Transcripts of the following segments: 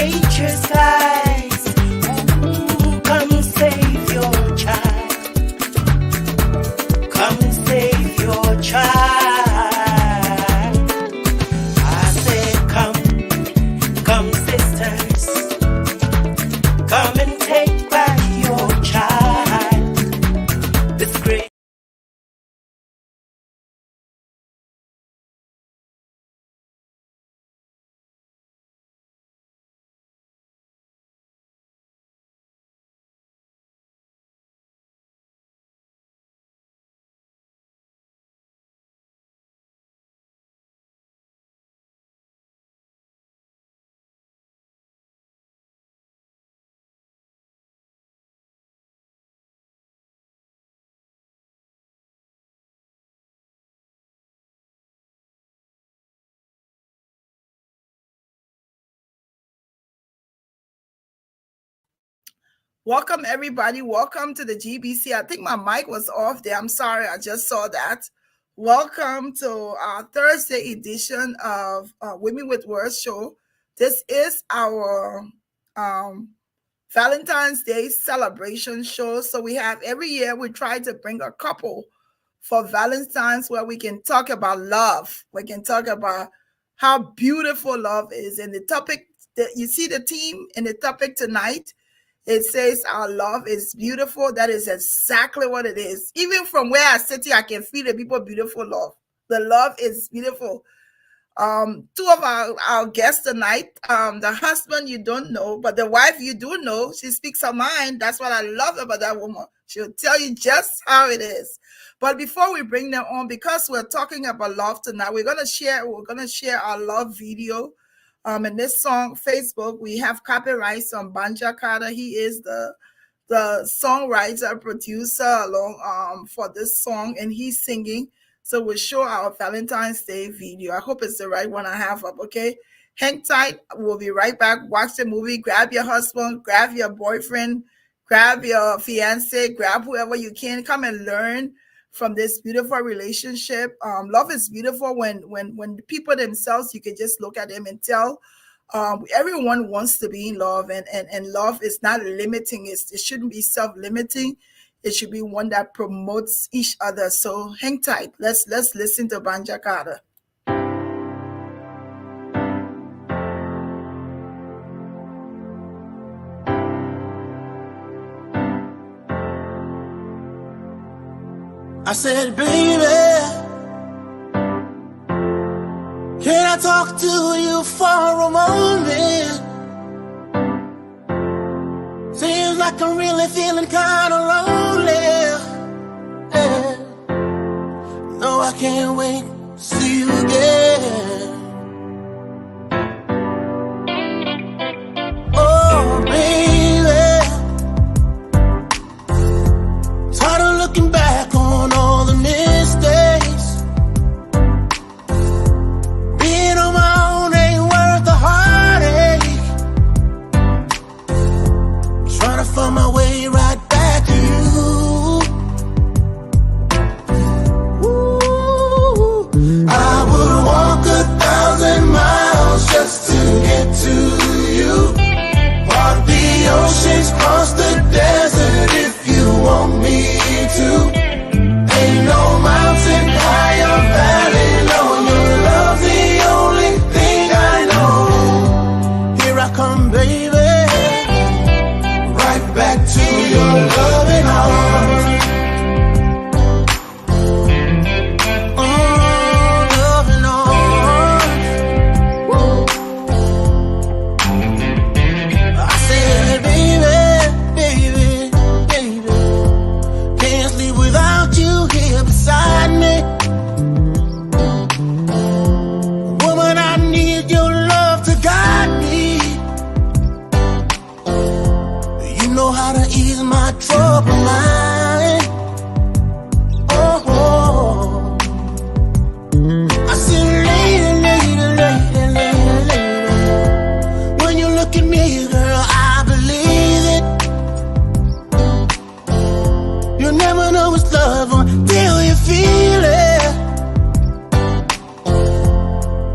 nature's skies. Ooh, come save your child. Come save your child. I say come sisters, come and take back your child. This great. Welcome, everybody. Welcome to the GeesBeeCee. I think my mic was off there. I'm sorry. I just saw that. Welcome to our Thursday edition of Women with Words show. This is our Valentine's Day celebration show. So we have every year we try to bring a couple for Valentine's where we can talk about love. We can talk about how beautiful love is. And the topic that you see the theme in the topic tonight, it says our love is beautiful. That is exactly what it is. Even from where I sit here, I can feel the people beautiful love. The love is beautiful. Two of our guests tonight, the husband you don't know, but the wife you do know. She speaks her mind. That's what I love about that woman. She'll tell you just how it is. But before we bring them on, because we're talking about love tonight, we're gonna share our love video. In this song, Facebook, we have copyrights on Banja Carter. He is the songwriter, producer along for this song, and he's singing. So we'll show our Valentine's Day video. I hope it's the right one I have up, okay? Hang tight. We'll be right back. Watch the movie. Grab your husband, grab your boyfriend, grab your fiance, grab whoever you can. Come and learn from this beautiful relationship. Love is beautiful when the people themselves, you can just look at them and tell everyone wants to be in love, and love is not limiting. It shouldn't be self-limiting. It should be one that promotes each other. So hang tight. Let's listen to Banja Carter. I said, baby, can I talk to you for a moment? Seems like I'm really feeling kind of lonely. Yeah. No, I can't wait to see you again. Oh, baby, tired of looking back on all the mistakes. Being on my own ain't worth the heartache. Trying to find my way right back to you. Ooh, I would walk 1,000 miles just to get to you. Walk the oceans, cross the desert if you want me to. Ain't no mountain high or valley low. Your love's the only thing I know. Here I come, baby, right back to your loving arms. Oh, loving arms. I said, baby, baby, baby, can't sleep without you here beside me. Woman, I need your love to guide me. You know how to ease my troubled mind. Oh, oh. I said, lady, lady, lady, lady, lady. When you look at me, girl, I believe it. You'll never know it's love until you feel it.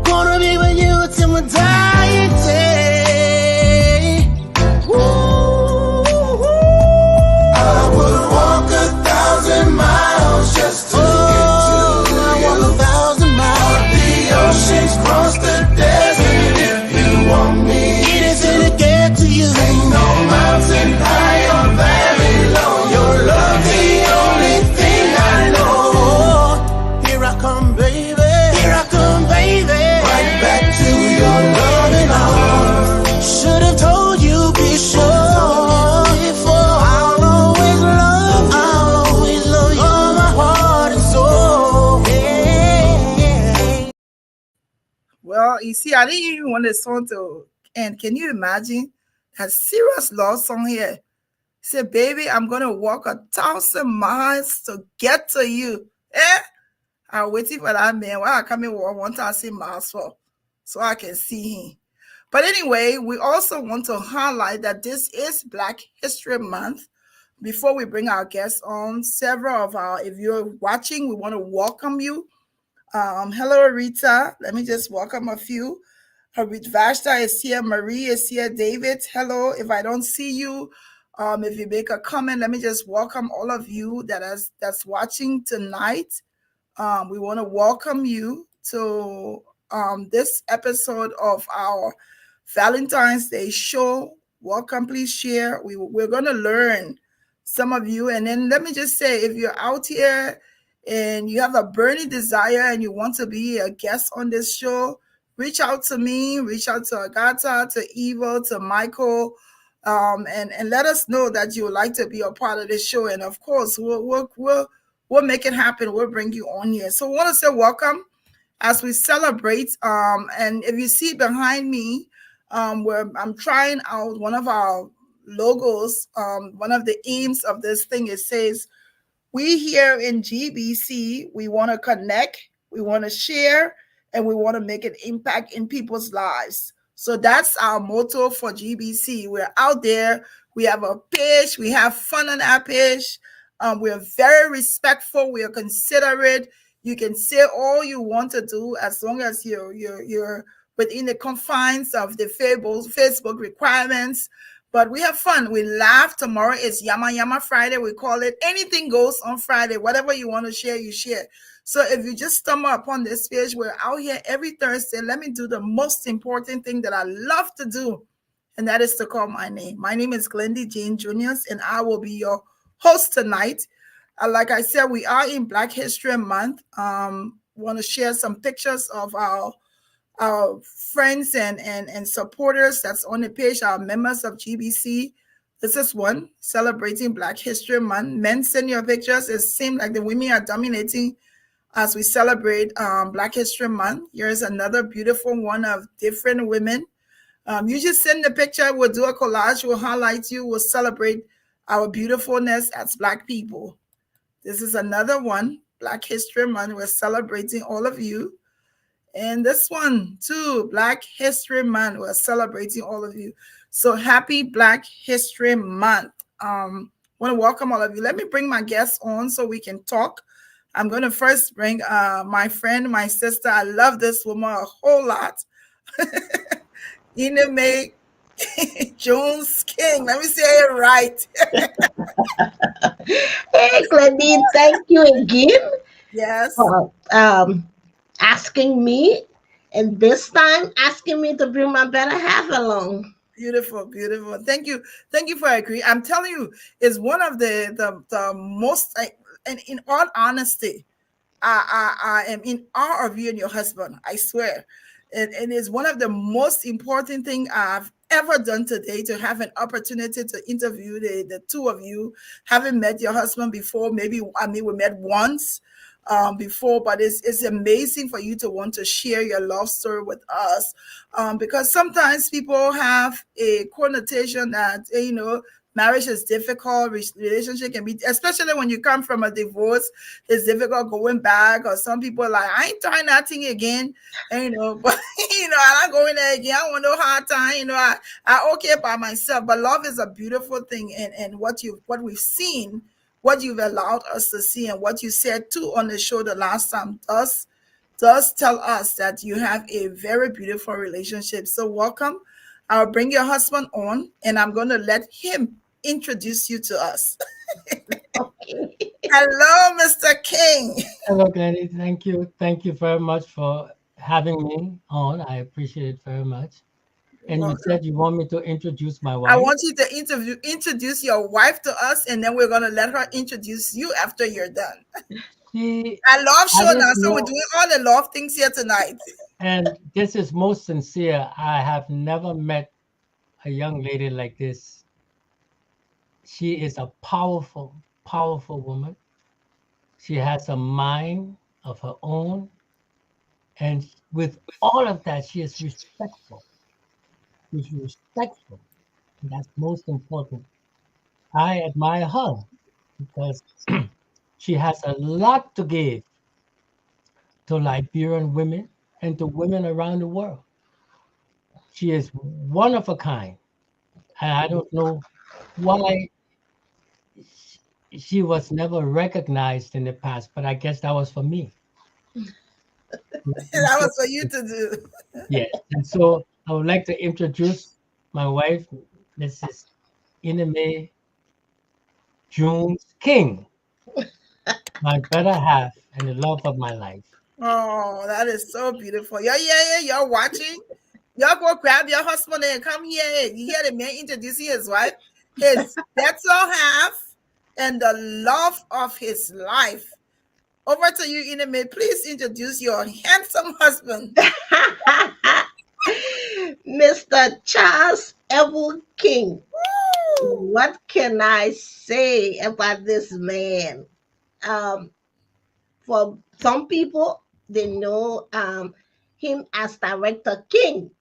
Gonna be with you till my dying day. GeesBeeCee. I didn't even want the song to end. Can you imagine that serious love song here? Say, baby, I'm gonna walk 1,000 miles to get to you. Eh? I'm waiting for that man. Why I come in 1,000 miles for? So I can see him. But anyway, we also want to highlight that this is Black History Month. Before we bring our guests on, several of our, if you're watching, we want to welcome you. Hello, Rita. Let me just welcome a few. Harit Vashta is here. Marie is here. David, hello. If I don't see you, if you make a comment, let me just welcome all of you that's watching tonight. We want to welcome you to this episode of our Valentine's Day show. Welcome, please share. We're going to learn some of you. And then let me just say, if you're out here and you have a burning desire and you want to be a guest on this show, reach out to me, reach out to Agatha, to Eva, to Michael, and let us know that you would like to be a part of this show. And of course, we'll make it happen. We'll bring you on here. So I want to say welcome as we celebrate. And if you see behind me, where I'm trying out one of our logos, one of the aims of this thing, it says, we here in GeesBeeCee, we want to connect, we want to share, and we want to make an impact in people's lives. So that's our motto for GeesBeeCee. We're out there. We have a page. We have fun on our page. We're very respectful. We are considerate. You can say all you want to do as long as you're within the confines of the Facebook requirements. But we have fun. We laugh. Tomorrow is Yama Yama Friday. We call it anything goes on Friday. Whatever you want to share, you share. So if you just stumble upon this page, we're out here every Thursday. Let me do the most important thing that I love to do, and that is to call my name. My name is Glendy Jane Juniors, and I will be your host tonight. Like I said, we are in Black History Month. Want to share some pictures of our friends and supporters that's on the page, our members of GeesBeeCee. This is one celebrating Black History Month. Men, send your pictures. It seems like the women are dominating as we celebrate Black History Month. Here's another beautiful one of different women. You just send the picture. We'll do a collage. We'll highlight you. We'll celebrate our beautifulness as Black people. This is another one, Black History Month. We're celebrating all of you. And this one too, Black History Month. We're celebrating all of you. So happy Black History Month. Want to welcome all of you. Let me bring my guests on so we can talk. I'm going to first bring my friend, my sister. I love this woman a whole lot. Enid May Jones King. Let me say it right. Hey, Glendy, thank you again Yes. for asking me, and this time asking me to bring my better half along. Beautiful, beautiful. Thank you for agreeing. I'm telling you, it's one of the most. And in all honesty, I am in awe of you and your husband. I swear, and it's one of the most important thing I've ever done today to have an opportunity to interview the two of you. Haven't met your husband before. Maybe we met once before, but it's amazing for you to want to share your love story with us, because sometimes people have a connotation that marriage is difficult, relationship can be, especially when you come from a divorce, it's difficult going back, or some people are like, I ain't trying nothing again, but I'm not going there again. I want no hard time, I okay by myself. But love is a beautiful thing, and what we've seen, what you've allowed us to see, and what you said too on the show the last time does tell us that you have a very beautiful relationship. So welcome. I'll bring your husband on, and I'm going to let him introduce you to us. Okay. Hello, Mr. King. Hello, Glendy. Thank you. Thank you very much for having me on. I appreciate it very much. And you Welcome. said you want me to introduce my I wife? want you to introduce your wife to us, and then we're going to let her introduce you after you're done. She, I love I show now, don't so we're know, doing all the love things here tonight. and this is most sincere. I have never met a young lady like this. She is a powerful, powerful woman. She has a mind of her own, And with all of that, she is respectful. She's respectful. And that's most important. I admire her because she has a lot to give to Liberian women and to women around the world. She is one of a kind. And I don't know why she was never recognized in the past, but I guess that was for me. And That so, was for you to do. yes. And so I would like to introduce my wife, Mrs. Ineme Jones King, my better half and the love of my life. Oh, that is so beautiful. Yeah. You're watching. Y'all go grab your husband and come here. You hear the man introducing his wife, his better half, and the love of his life. Over to you, Iname. Please introduce your handsome husband. Mr. Charles Evil King. What can I say about this man? For some people, they know him as Director King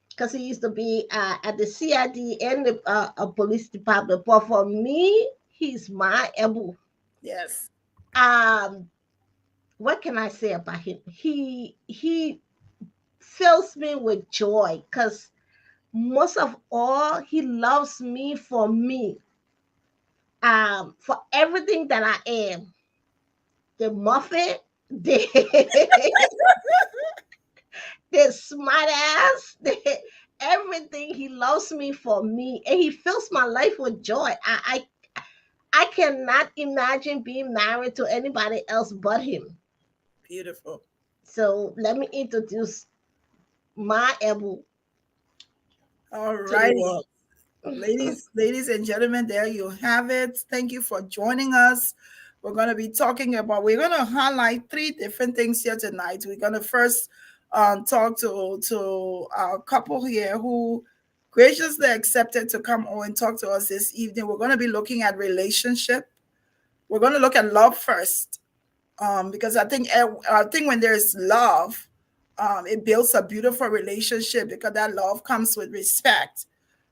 because he used to be at the CID and the police department. But for me, he's my Ebu. Yes. What can I say about him? He fills me with joy because most of all, he loves me for everything that I am. The muffin, the the smart ass, everything. He loves me for me, and he fills my life with joy. I cannot imagine being married to anybody else but him. Beautiful. So let me introduce my Ebu All to the righty. world. Ladies and gentlemen, there you have it. Thank you for joining us. We're going to highlight three different things here tonight. We're going to first talk to our couple here who graciously accepted to come on and talk to us this evening. We're going to be looking at relationship. We're going to look at love first, because I think when there's love, it builds a beautiful relationship because that love comes with respect.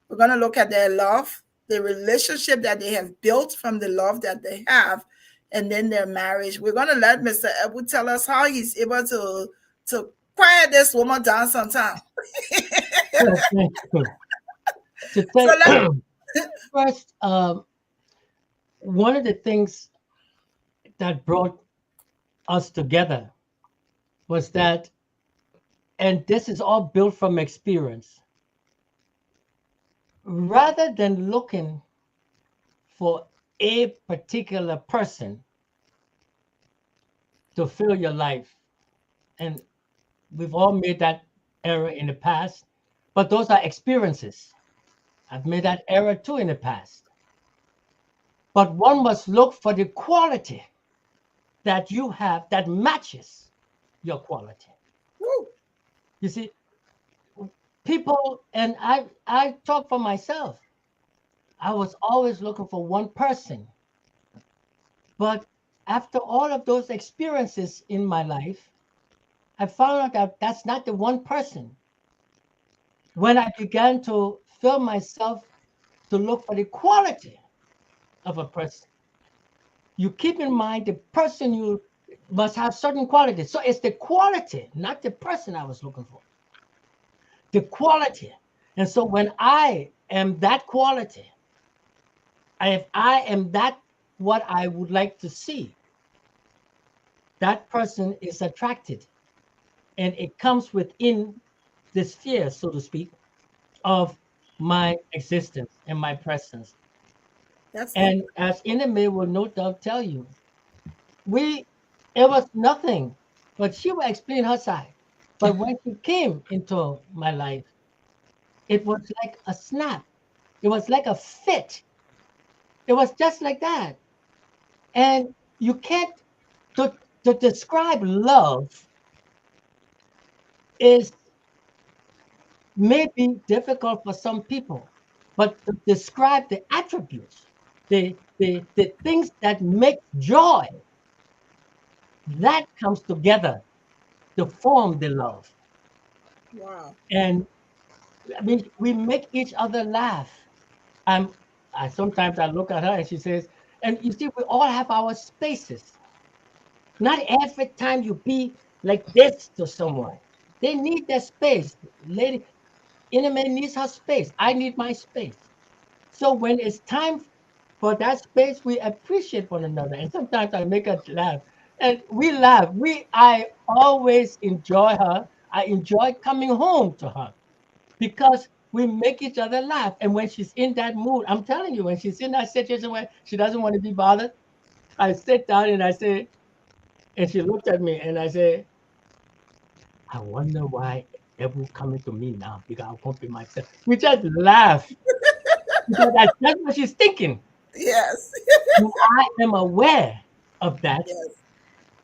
We're going to look at their love, the relationship that they have built from the love that they have, and then their marriage. We're going to let Mr. Ebu tell us how he's able to quiet this woman down sometime. Yes, thank you. To So say, let first, one of the things that brought us together was that, and this is all built from experience, rather than looking for a particular person to fill your life, and we've all made that error in the past, but those are experiences. I've made that error too in the past. But one must look for the quality that you have that matches your quality. Woo. You see, people, and I talk for myself. I was always looking for one person. But after all of those experiences in my life, I found out that that's not the one person. When I began to fill myself to look for the quality of a person, you keep in mind the person you must have certain qualities. So it's the quality, not the person I was looking for. The quality. And so when I am that quality, if I am that what I would like to see, that person is attracted. And it comes within the sphere, so to speak, of my existence and my presence. That's it. And as Ineme will no doubt tell you, it was nothing, but she will explain her side. But when she came into my life, it was like a snap. It was like a fit. It was just like that. And you can't, to describe love is maybe difficult for some people, but to describe the attributes, the things that make joy, that comes together to form the love. Wow. And I mean, we make each other laugh. I'm, I sometimes I look at her and she says, and you see, we all have our spaces. Not every time you be like this to someone. They need their space. Lady, Enemy needs her space. I need my space. So when it's time for that space, we appreciate one another. And sometimes I make her laugh. And we laugh. I always enjoy her. I enjoy coming home to her because we make each other laugh. And when she's in that mood, I'm telling you, when she's in that situation where she doesn't want to be bothered, I sit down and I say, and she looked at me and I say, I wonder why devil coming to me now because I won't be myself. We just laugh because that's what she's thinking. Yes. And I am aware of that. Yes.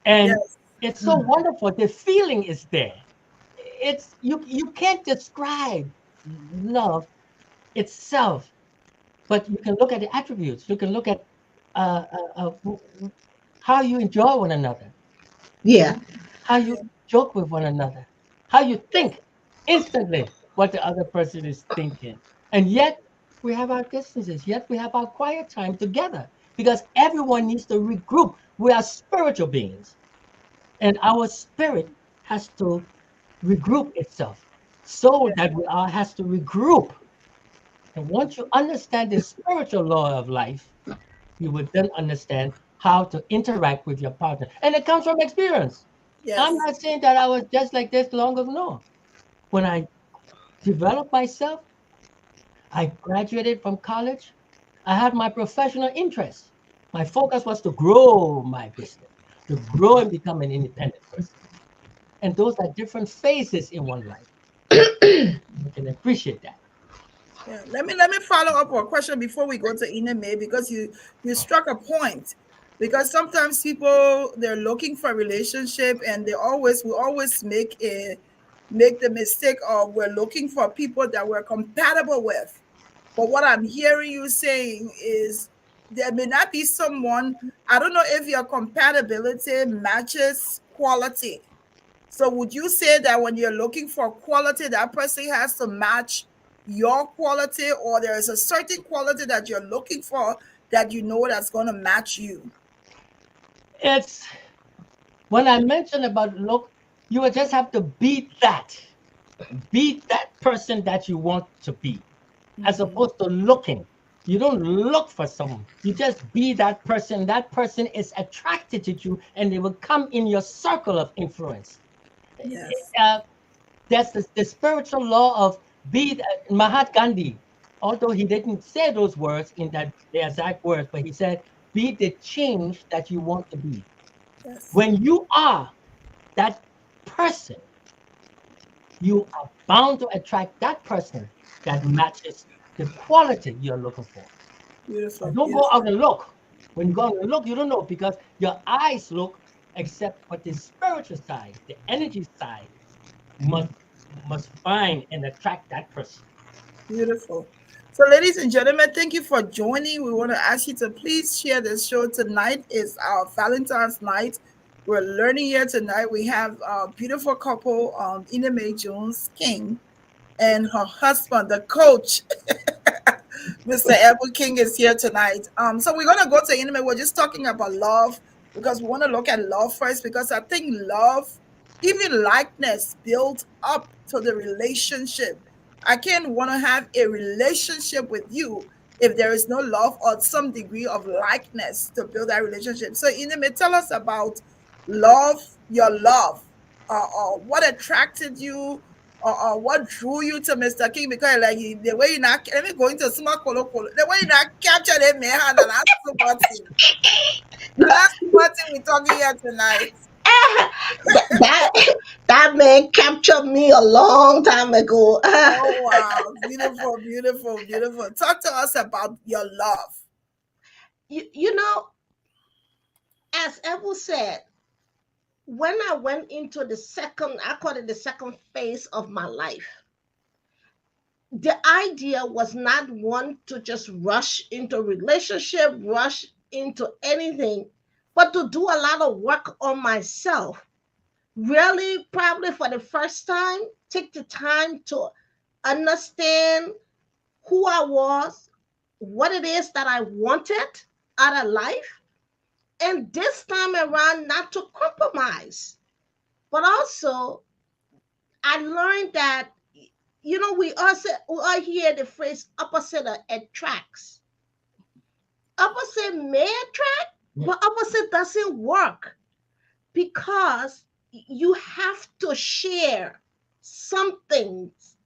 And Yes. it's so wonderful. The feeling is there. It's you can't describe love itself, but you can look at the attributes. You can look at uh, how you enjoy one another, Yeah. how you joke with one another, how you think instantly what the other person is thinking. And yet we have our distances, yet we have our quiet time together because everyone needs to regroup. We are spiritual beings, and our spirit has to regroup itself so that we all has to regroup. And once you understand the spiritual law of life, you would then understand how to interact with your partner. And it comes from experience. I'm Yes. not saying that I was just like this long ago. No. When I developed myself, I graduated from college. I had my professional interests. My focus was to grow my business, to grow and become an independent person. And those are different phases in one life. You can appreciate that. Yeah. Let me follow up on a question before we go to Ineme because you struck a point. Because sometimes people they're looking for a relationship and we always make the mistake of we're looking for people that we're compatible with. But what I'm hearing you saying is there may not be someone, I don't know if your compatibility matches quality. So would you say that when you're looking for quality, that person has to match your quality, or there is a certain quality that you're looking for that you know that's going to match you? It's when I mentioned about look, you would just have to beat that. Be that person that you want to be, as Mhm. opposed to looking. You don't look for someone. You just be that person. That person is attracted to you, and they will come in your circle of influence. Yes. Uh, that's the spiritual law of be Mahat Gandhi. Although he didn't say those words in that the exact words, but he said, "Be the change that you want to be." Yes. When you are that person, you are bound to attract that person that matches the quality you're looking for. Beautiful. And don't go Beautiful. out and look. When you go out and look, you don't know because your eyes look, except but the spiritual side, the energy side must must find and attract that person. Beautiful. So, ladies and gentlemen, thank you for joining. We want to ask you to please share this show. Tonight is our Valentine's night. We're learning here tonight. We have a beautiful couple, Ineme Jones King and her husband, the coach, Mr. Edward King, is here tonight. So we're gonna go to anime. We're just talking about love because we want to look at love first because I think love, even likeness, builds up to the relationship. I can't want to have a relationship with you if there is no love or some degree of likeness to build that relationship. So Inime, tell us about love, your love, or what attracted you what drew you to Mr. King? Because like the way you not let me go into small colo colo, the way you not capture the man and that's super thing. And that's super thing we're talking here tonight. that that man captured me a long time ago. Oh wow, beautiful, beautiful, beautiful. Talk to us about your love. You know, as Evo said, when I went into the second, I call it the second phase of my life, the idea was not one to just rush into a relationship, rush into anything, but to do a lot of work on myself really probably for the first time take the time to understand who I was, what it is that I wanted out of life, and this time around not to compromise. But also, I learned that we all hear the phrase opposite attracts. Opposite may attract, but opposite doesn't work because you have to share some things,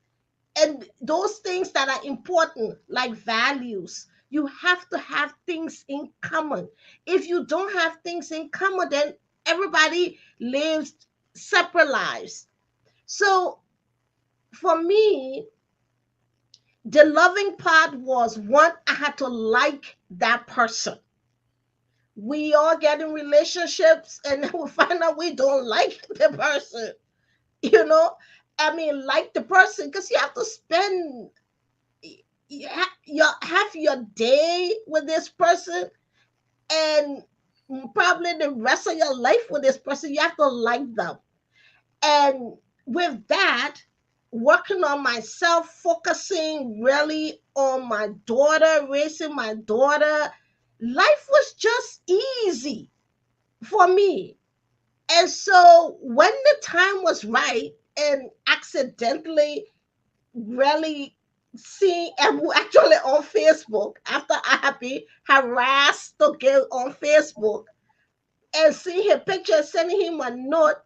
and those things that are important like values, you have to have things in common. If you don't have things in common, then everybody lives separate lives. So for me, the loving part was one, I had to like that person. We all get in relationships and then we find out we don't like the person, you know. I mean, like the person, because you have to spend your day with this person, and probably the rest of your life with this person. You have to like them. And with that, working on myself, focusing really on my daughter, raising my daughter, life was just easy for me. And so when the time was right and accidentally really seeing Ebu actually on Facebook after I had been harassed to get on Facebook and see her picture, sending him a note,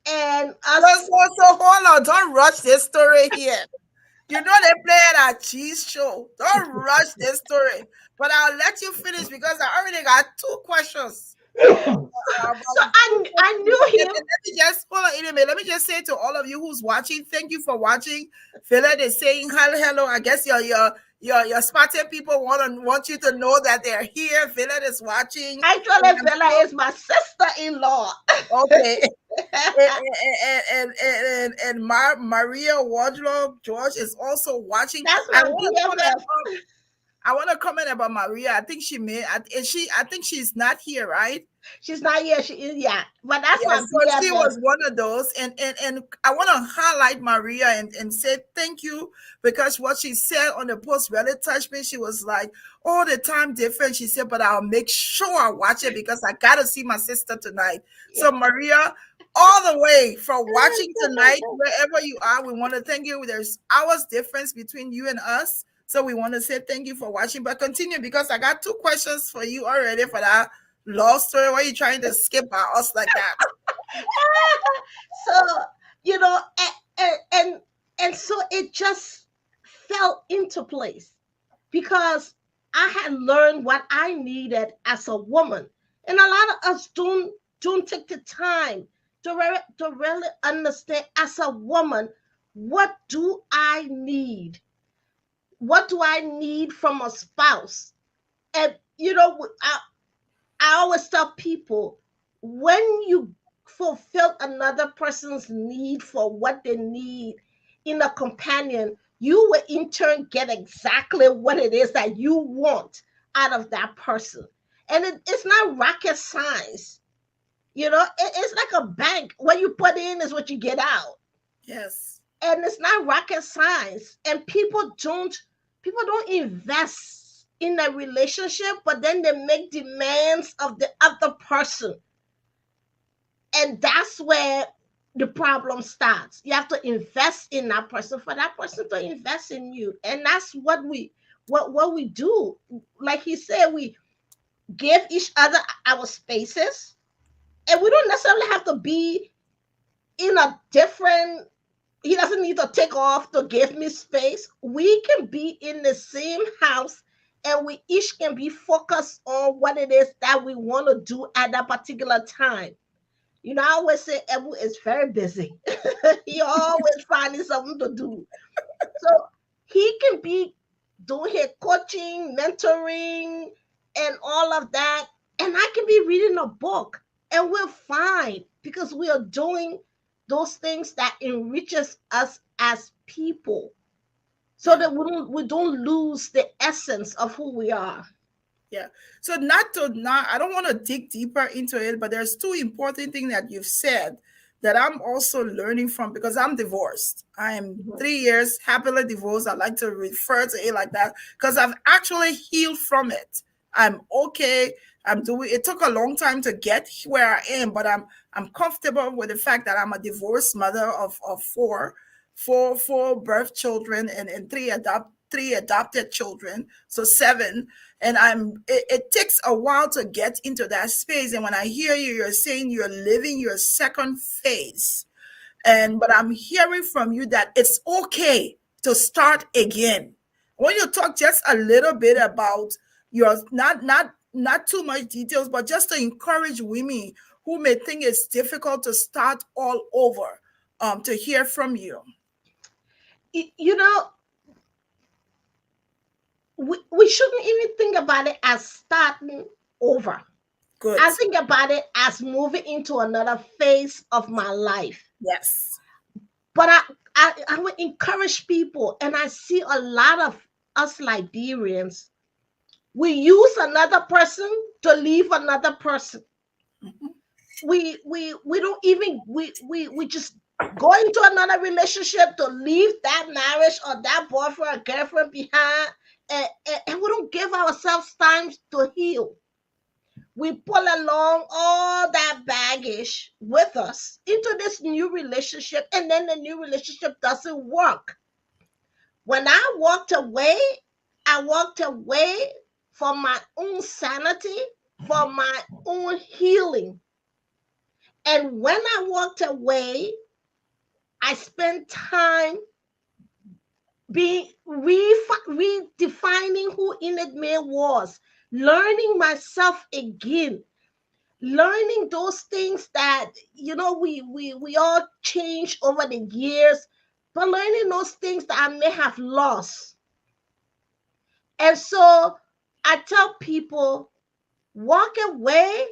and us. So hold on, don't rush this story here. You know they play at our cheese show. Don't rush this story. But I'll let you finish because I already got two questions. So I knew him. Let me just hold on, Enid. Let me just say to all of you who's watching, thank you for watching. Philip is saying hello. I guess your Spartan people want you to know that they're here. Philip is watching. Actually, Bella is my sister-in-law. Okay. and Maria Wardlow George is also watching. That's my BFF. I want to comment about Maria. I think I think she's not here, right? She's not here. She is, yeah. But that's my So BFF. she was one of those. And I want to highlight Maria and say thank you, because what she said on the post really touched me. She was like, all the time different. She said, but I'll make sure I watch it because I got to see my sister tonight. Yeah. So Maria, all the way from watching tonight, wherever you are, we want to thank you. There's hours difference between you and us. So we want to say thank you for watching, but continue because I got two questions for you already for that love story. Why are you trying to skip by us like that? So, and so it just fell into place because I had learned what I needed as a woman. And a lot of us don't take the time to really understand as a woman, what do I need? What do I need from a spouse? And, I always tell people, when you fulfill another person's need for what they need in a companion, you will in turn get exactly what it is that you want out of that person. And it's not rocket science. It's like a bank. What you put in is what you get out. Yes. And it's not rocket science. And people don't invest in a relationship, but then they make demands of the other person. And that's where the problem starts. You have to invest in that person for that person to invest in you. And that's what we do. Like he said, we give each other our spaces. And we don't necessarily have to be in a different. He doesn't need to take off to give me space. We can be in the same house and we each can be focused on what it is that we want to do at that particular time. I always say Ebu is very busy. He always finding something to do. So he can be doing his coaching, mentoring, and all of that. And I can be reading a book and we're fine because we are doing those things that enriches us as people, so that we don't lose the essence of who we are. Yeah. So I don't want to dig deeper into it, but there's two important things that you've said, that I'm also learning from, because I'm divorced. I am Mhm. 3 years happily divorced. I like to refer to it like that because I've actually healed from it. I'm okay. I'm doing it. Took a long time to get where I am, but I'm comfortable with the fact that I'm a divorced mother of four birth children and three adopted children, so seven. And it takes a while to get into that space. And when I hear you, you're saying you're living your second phase. But I'm hearing from you that it's okay to start again. When you talk just a little bit about your, not too much details, but just to encourage women who may think it's difficult to start all over, to hear from you. You know, we shouldn't even think about it as starting over. Good. I think about it as moving into another phase of my life. Yes. But I would encourage people, and I see a lot of us Liberians, we use another person to leave another person. Mhm. We don't even we just go into another relationship to leave that marriage or that boyfriend or girlfriend behind, and we don't give ourselves time to heal. We pull along all that baggage with us into this new relationship, and then the new relationship doesn't work. When I walked away for my own sanity, for my own healing. And when I walked away, I spent time being redefining who Enid May was, learning myself again, learning those things that we all change over the years, but learning those things that I may have lost. And so I tell people, walk away,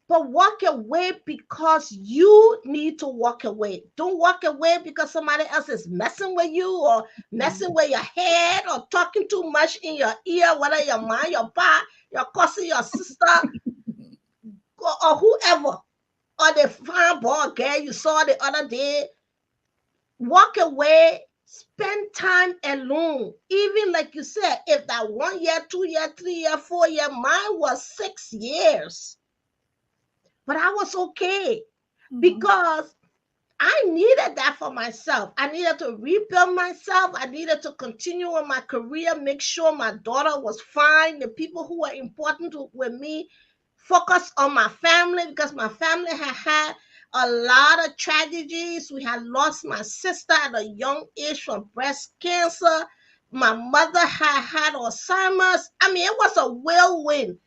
but walk away because you need to walk away. Don't walk away because somebody else is messing with you or messing with your head or talking too much in your ear, whether your mom, your pa, your cousin, your sister, or whoever, or the fine boy girl you saw the other day. Walk away, spend time alone. Even like you said, if that 1 year, 2 year, 3 year, 4 year, mine was 6 years. But I was okay because I needed that for myself. I needed to rebuild myself. I needed to continue with my career, make sure my daughter was fine, the people who were important with me, focus on my family because my family had had a lot of tragedies. We had lost my sister at a young age from breast cancer. My mother had had Alzheimer's. I mean, it was a whirlwind.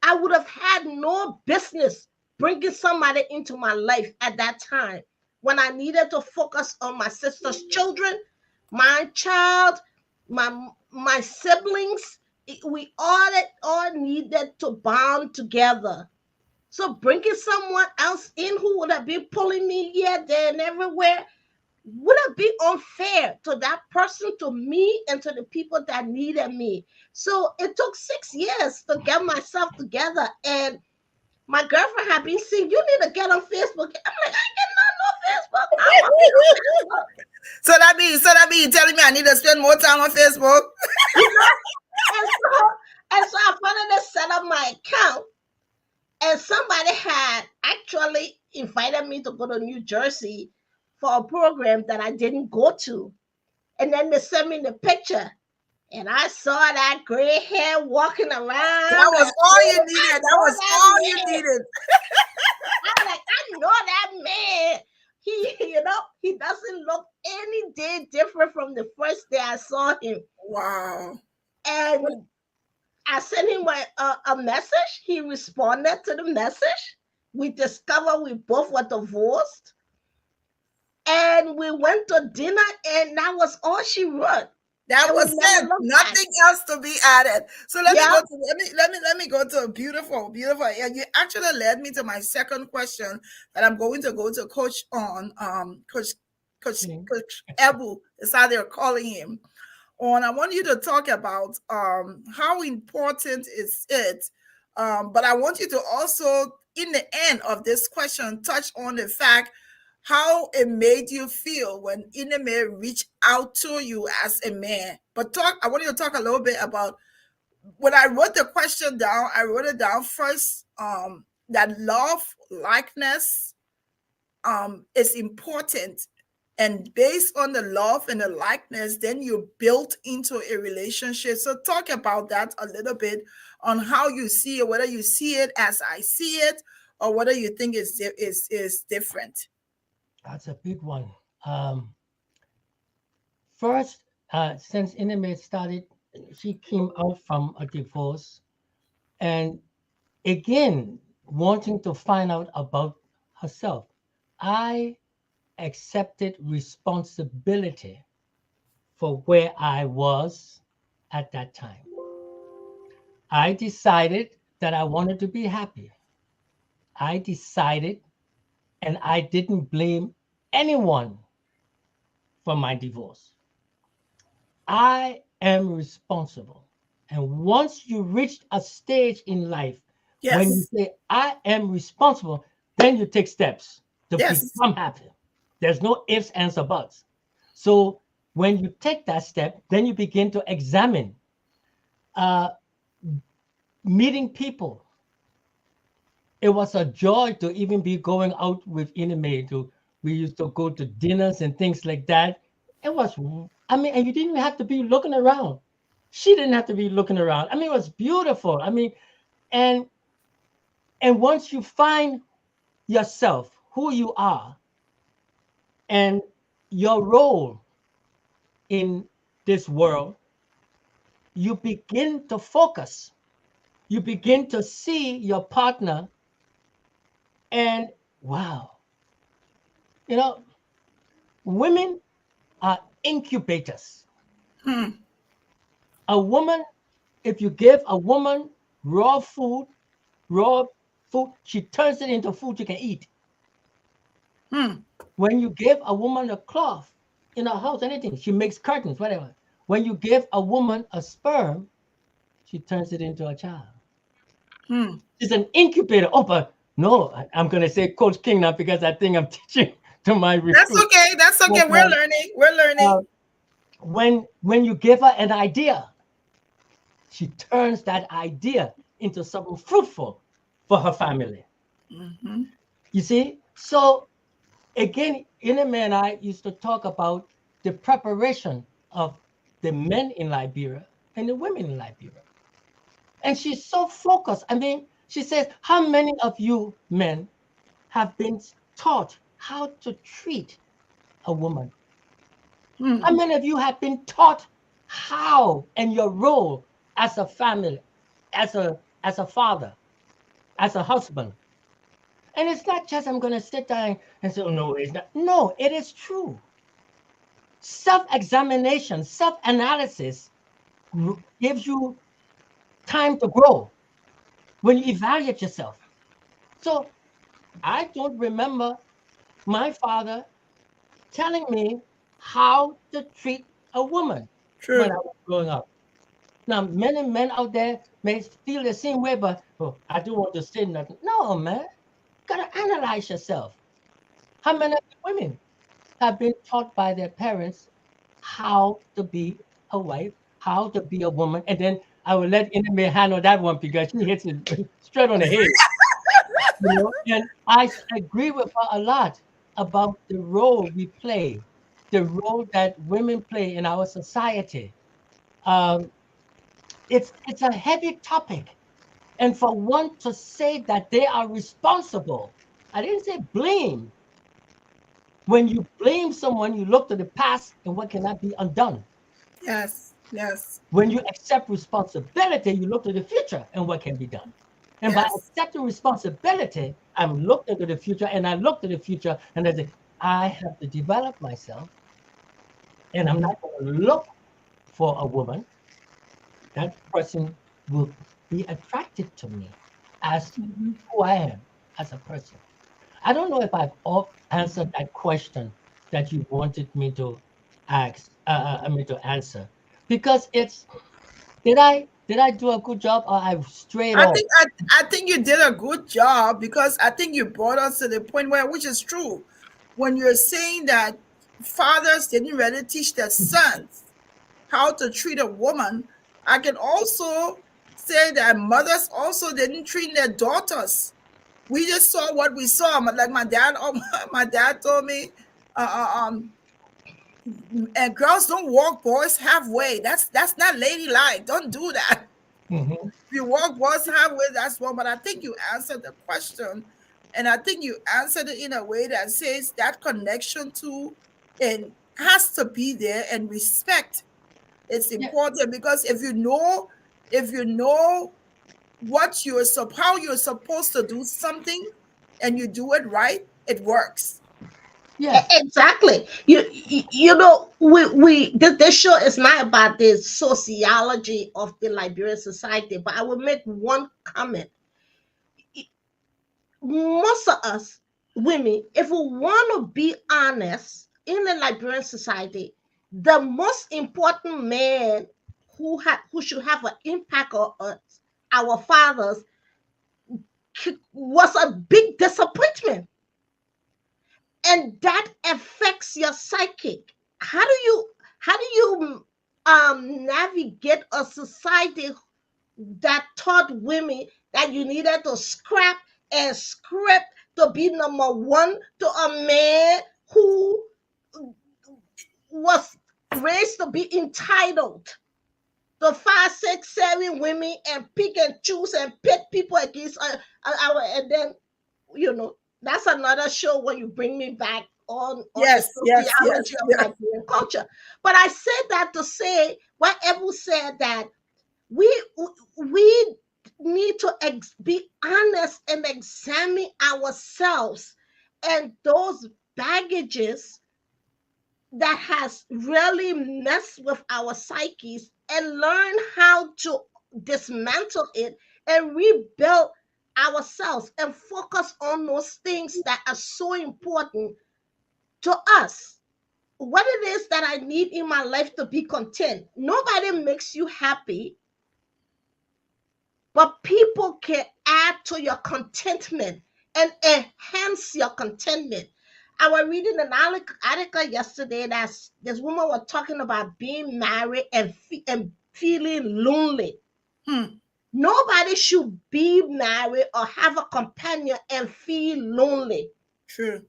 I would have had no business bringing somebody into my life at that time when I needed to focus on my sister's children, my child, my siblings. We all needed to bond together. So bringing someone else in who would have been pulling me here, there, and everywhere would have been unfair to that person, to me, and to the people that needed me. So it took 6 years to get myself together. And my girlfriend had been saying, "You need to get on Facebook." I'm like, "I cannot know Facebook. I want to be on Facebook." So that means you're telling me I need to spend more time on Facebook. You know? And so I finally set up my account, and somebody had actually invited me to go to New Jersey for a program that I didn't go to. And then they sent me the picture, and I saw that gray hair walking That around. was And all you oh, needed. I That know was that all you man. needed. I'm like, I know that man. He doesn't look any day different from the first day I saw him. Wow. And I sent him a message. He responded to the message. We discovered we both were divorced. And we went to dinner, and that was all she wrote. That And we was never it. looked back. Nothing else to be added. So let me Yeah. go to let me go to a beautiful. And you actually led me to my second question that I'm going to go to Coach on Coach Ebu is how they're calling him. On I want you to talk about how important is it. But I want you to also, in the end of this question, touch on the fact how it made you feel when Enid reached out to you as a man. But I want you to talk a little bit about when I wrote the question down. I wrote it down first. That love, likeness, is important, and based on the love and the likeness, then you built into a relationship. So talk about that a little bit on how you see it, whether you see it as I see it, or whether you think is different. That's a big one. First, since Enid started, she came out from a divorce, and again, wanting to find out about herself. I accepted responsibility for where I was at that time. I decided that I wanted to be happy. I decided, and I didn't blame anyone for my divorce. I am responsible. And once you reach a stage in life when you Yes. say, I am responsible, then you take steps to Yes. become happy. There's no ifs, ands, or buts. So when you take that step, then you begin to examine uh, meeting people. It was a joy to even be going out with Enid. We used to go to dinners and things like that. It was, I mean, and you didn't have to be looking around. She didn't have to be looking around. I mean, it was beautiful. I mean, and and once you find yourself, who you are, and your role in this world, you begin to focus. You begin to see your partner, and wow, you know, women are incubators. Hmm. A woman, if you give a woman raw food, raw she turns it into food you can eat. Hmm. When you give a woman a cloth in a house, anything, she makes curtains, whatever. When you give a woman a sperm, she turns it into a child. Hmm. She's an incubator. Oh, but no, I'm going to say Coach King now because I think I'm teaching to my That's recruit. okay. That's But, okay. We're learning. We're learning. when you give her an idea, she turns that idea into something fruitful for her family. Mm-hmm. You see? So again, Enid and I used to talk about the preparation of the men in Liberia and the women in Liberia. And she's so focused. I mean, she says, how many of you men have been taught how to treat a woman? Hmm. How many of you have been taught how and your role as a family, as a father, as a husband? And it's not just I'm going to sit down and say, oh, no, it's not. No, it is true. Self-examination, self-analysis gives you time to grow when you evaluate yourself. So I don't remember my father telling me how to treat a woman when I True. was growing up. Now, many men out there may feel the same way, but oh, I don't want to say nothing. No, man, you gotta analyze yourself. How many women have been taught by their parents how to be a wife, how to be a woman, and then I will let Enemy handle that one because she hits it straight on the head. And I agree with her a lot about the role we play, the role that women play in our society. Um, it's a heavy topic, and for one to say that they are responsible, I didn't say blame. When you blame someone, you look to the past and what cannot be undone. Yes. Yes. When you accept responsibility, you look to the future and what can be done. And by Yes. accepting responsibility, I'm looking to the future and I look to the future and I say, I have to develop myself and I'm not going to look for a woman. That person will be attracted to me as Mm-hmm. who I am as a person. I don't know if I've answered that question that you wanted me to ask, to answer, because it's did I do a good job or I strayed I off? think I think you did a good job because I think you brought us to the point where, which is true, when you're saying that fathers didn't really teach their sons how to treat a woman, I can also say that mothers also didn't treat their daughters. We just saw what we saw. Like my dad, my dad told me, uh, uh, um, and girls don't walk boys halfway. That's not ladylike. Don't do that. Mhm. If you walk boys halfway, that's wrong. But I think you answered the question, and I think you answered it in a way that says that connection to and has to be there, and respect. It's Yeah, important because if you know what how you're supposed to do something, and you do it right, it works. yes, Exactly. You know, this show is not about the sociology of the Liberian society, but I will make one comment. Most of us women, if we want to be honest, in the Liberian society, the most important man who should have an impact on us, our fathers, was a big disappointment, and that affects your psychic. How do you navigate a society that taught women that you needed to scrap and script to be number one to a man who was raised to be entitled to 5, 6, 7 women and pick and choose and pit people against our, and then, you know, that's another show when you bring me back on the Yes, yes, yes, sociology of yes. Liberian culture. But I said that to say what Ebu said, that we we need to be honest and examine ourselves and those baggages that has really messed with our psyches, and learn how to dismantle it and rebuild ourselves and focus on those things that are so important to us. What it is that I need in my life to be content. Nobody makes you happy, but people can add to your contentment and enhance your contentment. I was reading an article yesterday that this woman was talking about being married and feeling lonely. Hmm. Nobody should be married or have a companion and feel lonely. True.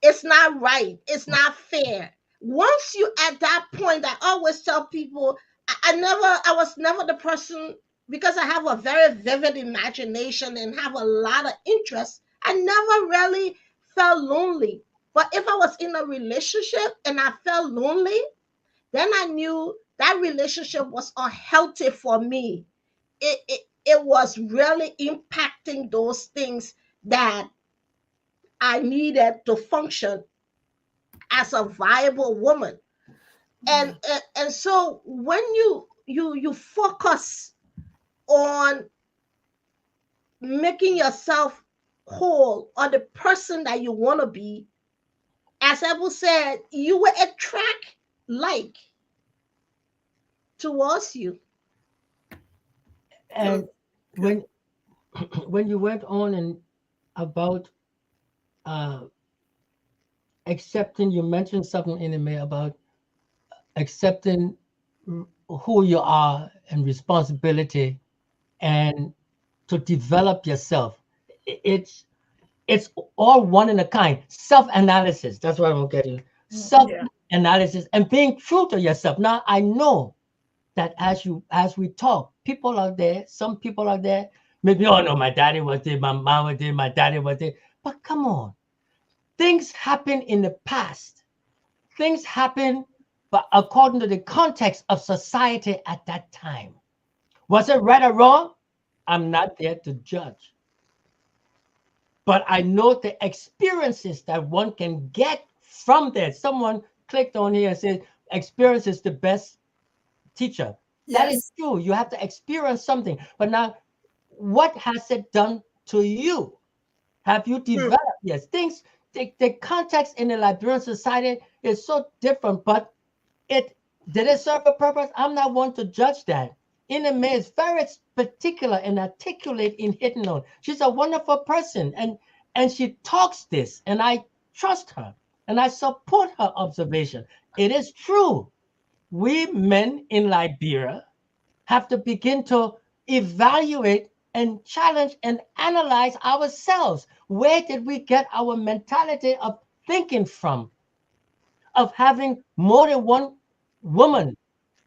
It's not right. It's not fair. Once you at that point, I always tell people, I was never the person, because I have a very vivid imagination and have a lot of interest. I never really felt lonely. But if I was in a relationship and I felt lonely, then I knew that relationship was unhealthy for me. It was really impacting those things that I needed to function as a viable woman. Yeah. And so when you focus on making yourself whole, or the person that you want to be, as Abel said, you will attract like towards you. Good. and Good. when when you went on and about uh, accepting, you mentioned something in the about accepting who you are and responsibility, and to develop yourself. It's it's all one in a kind. Self-analysis. That's what I'm getting. Yeah. Self-analysis and being true to yourself. Now I know that as we talk, people out there, some people out there, maybe, oh no, my daddy was there, my mom was there, my daddy was there. But come on, things happen in the past. Things happen, but according to the context of society at that time. Was it right or wrong? I'm not there to judge. But I know the experiences that one can get from that. Someone clicked on here and said, experience is the best teacher. That is Yes. true. You have to experience something. But now, what has it done to you? Have you True. developed? Yes, things, the context in the Liberian society is so different, but it did it serve a purpose? I'm not one to judge that. Enid is very particular and articulate in hitting on. She's a wonderful person, and she talks this, and I trust her and I support her observation. It is true. We men in Liberia have to begin to evaluate and challenge and analyze ourselves. Where did we get our mentality of thinking from, of having more than one woman,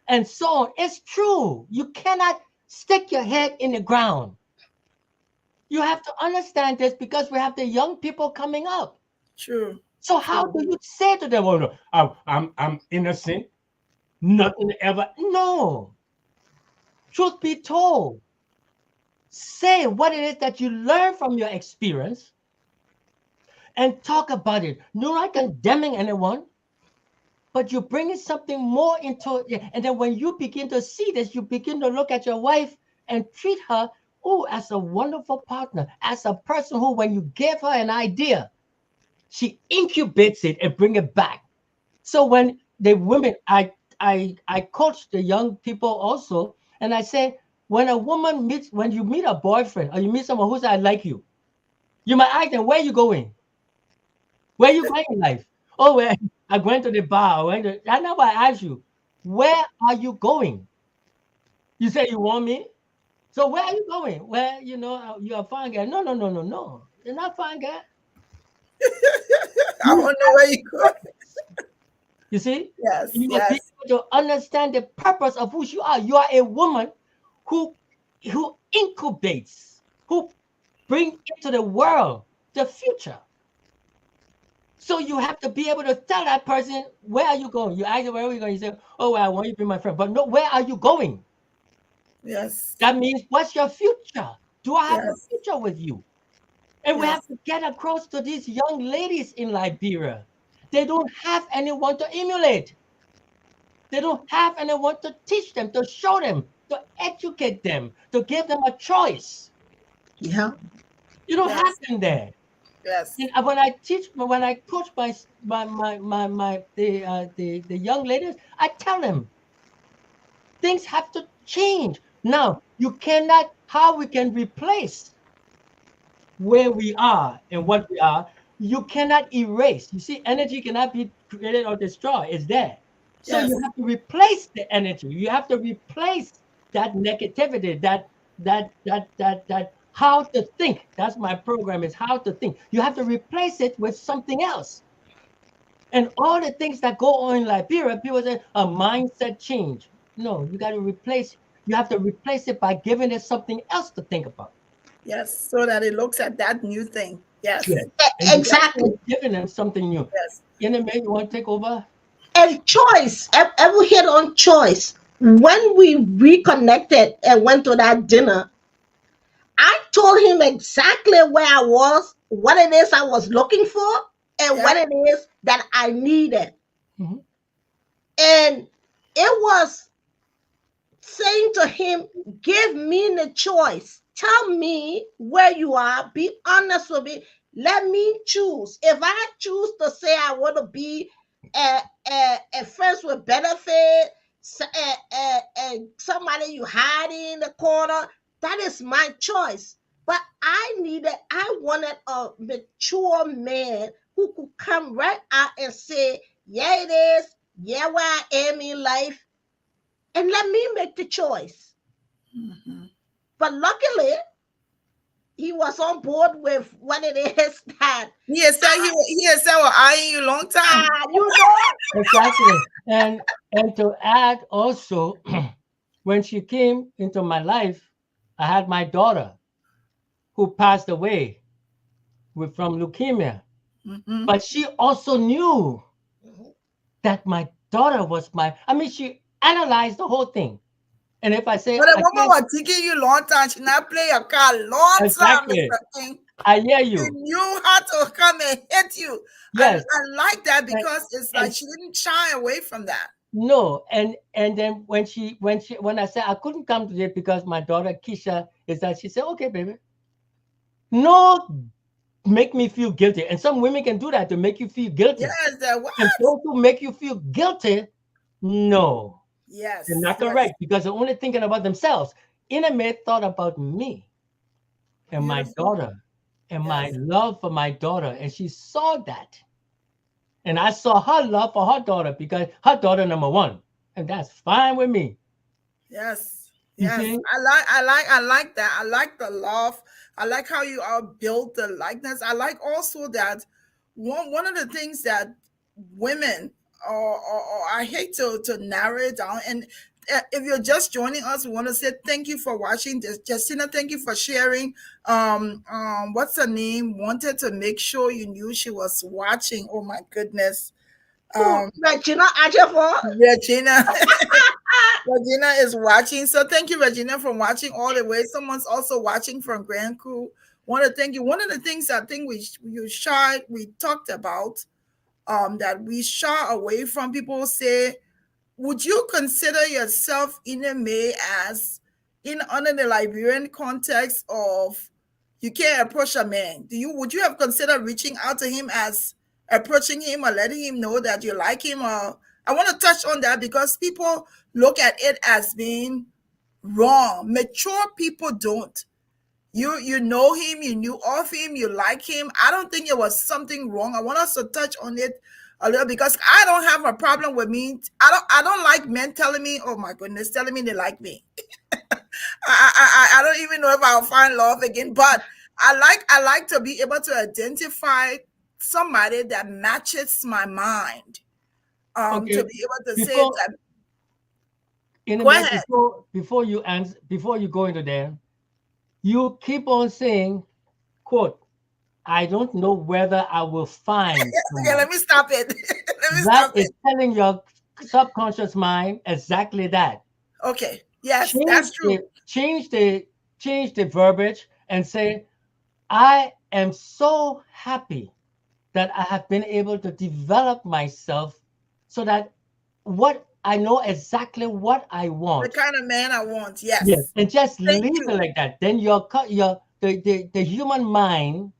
and so on? It's true. You cannot stick your head in the ground. You have to understand this because we have the young people coming up. True. So how do you say to them, "Oh no, I'm innocent, nothing ever"? No. Truth be told, say what it is that you learn from your experience and talk about it. You're not condemning anyone, but you're bringing something more into it. And then when you begin to see this, you begin to look at your wife and treat her, oh, as a wonderful partner, as a person who, when you give her an idea, she incubates it and bring it back. So when the women, I coach the young people also, and I say, when you meet a boyfriend or you meet someone who's I like you, you might ask them, where are you going? Where are you going in life? Oh, well, I went to the bar. I never ask you, where are you going? You say you want me? So where are you going? Well, you're a fine guy. No, no, no, no, no. You're not fine guy. I don't know where you go. You see? Yes, You must be yes, able to understand the purpose of who you are. You are a woman who incubates, who bring into the world the future. So you have to be able to tell that person, where are you going? You ask them, where are you going? You say, oh, well, I want you to be my friend. But no, where are you going? yes, That means, what's your future? Do I have a yes, future with you? And we yes, have to get across to these young ladies in Liberia. They don't have anyone to emulate. They don't have anyone to teach them, to show them, to educate them, to give them a choice. Yeah. You don't have yes, them there. yes, And when I coach the young ladies, I tell them things have to change. Now, how we can replace where we are and what we are, you cannot erase. You see, energy cannot be created or destroyed. It's there. So yes, you have to replace the energy. You have to replace that negativity, that how to think. That's my program, is how to think. You have to replace it with something else. And all the things that go on in Liberia, people say a mindset change. No, you have to replace it by giving it something else to think about. yes. So that it looks at that new thing. Yes, Yes. And you have Exactly. to giving them something new. yes, Enid, you want to take over? And choice. I will hit on choice. When we reconnected and went to that dinner, I told him exactly where I was, what it is I was looking for, and yeah, what it is that I needed. Mhm. And it was saying to him, give me the choice. Tell me where you are. Be honest with me. Let me choose. If I choose to say I want to be a friends with benefit, somebody you hide in the corner, that is my choice. But I wanted a mature man who could come right out and say, yeah, it is. Yeah, where I am in life, and let me make the choice. mhm. But luckily, he was on board with what it is that He has said he has said well, eyeing you long time. you know. Exactly. And to add also, when she came into my life, I had my daughter who passed away from leukemia. Mhm. But she also knew that my daughter was she analyzed the whole thing. And if I say But the I woman can't, was taking you long time. She not play your card long time, exactly, Mr. King. I hear She you. knew how to come and hit you. Yes. I like that And, because it's and like she didn't shy away from that. no, and then when I said I couldn't come today because my daughter Keisha is that, she said, okay, baby. No, make me feel guilty. And some women can do that to make you feel guilty. Yes, that what? And those who make you feel guilty, no, they're Yes, not yes. correct because they're only thinking about themselves. Intimate thought about me and my Beautiful. daughter and my Yes, love for my daughter. And she saw that. And I saw her love for her daughter because her daughter number one. And that's fine with me. Yes. You Yes. see? I like that. I like the love. I like how you are built the likeness. I like also that one of the things that women or I hate to narrow it down. And if you're just joining us, we want to say thank you for watching this. Justina, thank you for sharing. What's her name? Wanted to make sure you knew she was watching. Oh my goodness. Who? Um Regina Ajafon? Regina. Regina is watching. So thank you, Regina, for watching all the way. Someone's also watching from Grand Coup. Want to thank you. One of the things I think we talked about that we shy away from, people say, would you consider yourself in a May as in under the Liberian context of you can't approach a man? Would you have considered reaching out to him as approaching him or letting him know that you like him? Or I want to touch on that because people look at it as being wrong. Mature people don't. You know him, you knew of him, you like him. I don't think it was something wrong. I want us to touch on it a little because I don't have a problem with me. I don't like men telling me, oh my goodness, telling me they like me. I don't even know if I'll find love again, but I like to be able to identify somebody that matches my mind. To Okay. be able to say Before that. in a Go minute, ahead. before you answer, before you go into there, you keep on saying, quote, I don't know whether I will find Okay, someone. let me stop it. Let me That stop is it. telling your subconscious mind exactly that. Okay. Yes, Change that's true. the change the change the verbiage and say, I am so happy that I have been able to develop myself so that what I know exactly what I The want. kind of man I want. Yes, Yes. and just Thank leave it you. like that. Then the human mind,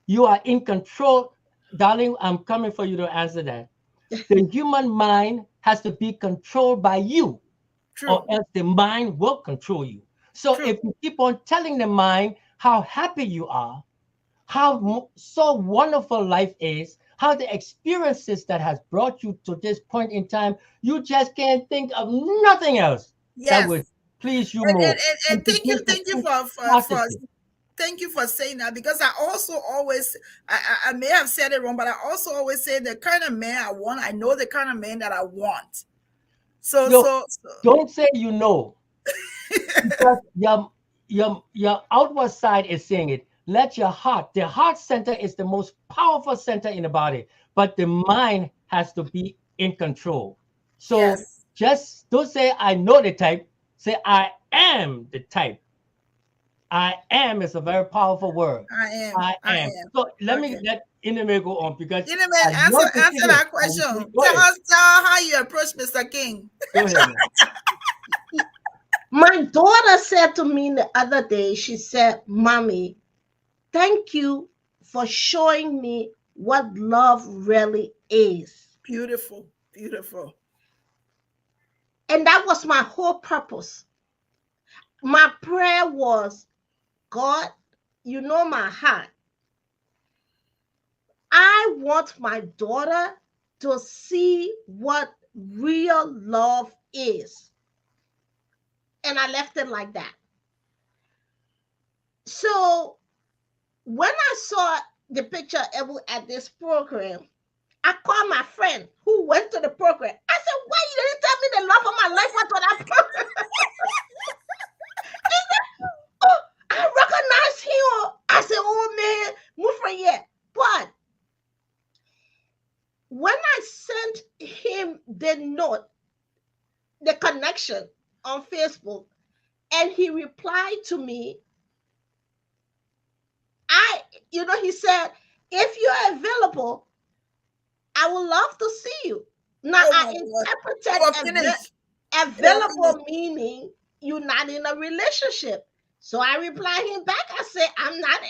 you are in control. Darling, I'm coming for you to answer that. The human mind has to be controlled by you, or True. else the mind will control you. So True. if you keep on telling the mind how happy you are, how so wonderful life is, how the experiences that has brought you to this point in time, you just can't think of nothing else that would Yes. please you And and, more and, and and thank you, begin to thank you think for positive. thank you for saying that because I also always I may have said it wrong, but I also always say the kind of man I want, I know the kind of man that I want. So No, so, so don't say you know, because your outward side is saying it. Let your heart, the heart center is the most powerful center in the body, but the mind has to be in control. So yes, just don't say I know the type, say I am the type. I am is a very powerful word. I am. I I am. am. So let me Okay. let Ineme go on because You know, man, I answer love to answer see this. that question. Go Tell ahead. us how you approach Mr. King. Go ahead, man. My daughter said to me the other day, she said, Mommy, thank you for showing me what love really is. Beautiful, beautiful. And that was my whole purpose. My prayer was, God, you know my heart. I want my daughter to see what real love is. And I left it like that. So when I saw the picture at this program, I called my friend who went to the program. I said, why you didn't tell me the love of my life went to that program? He said, oh, I recognize him. I said, oh man, move from here. But when I sent him the note, the connection on Facebook, and he replied to me, he said, if you're available, I would love to see you. Now Oh I my God. You interpreted are finished. You are finished. available meaning you're not in a relationship. So I replied him back. I said, I'm not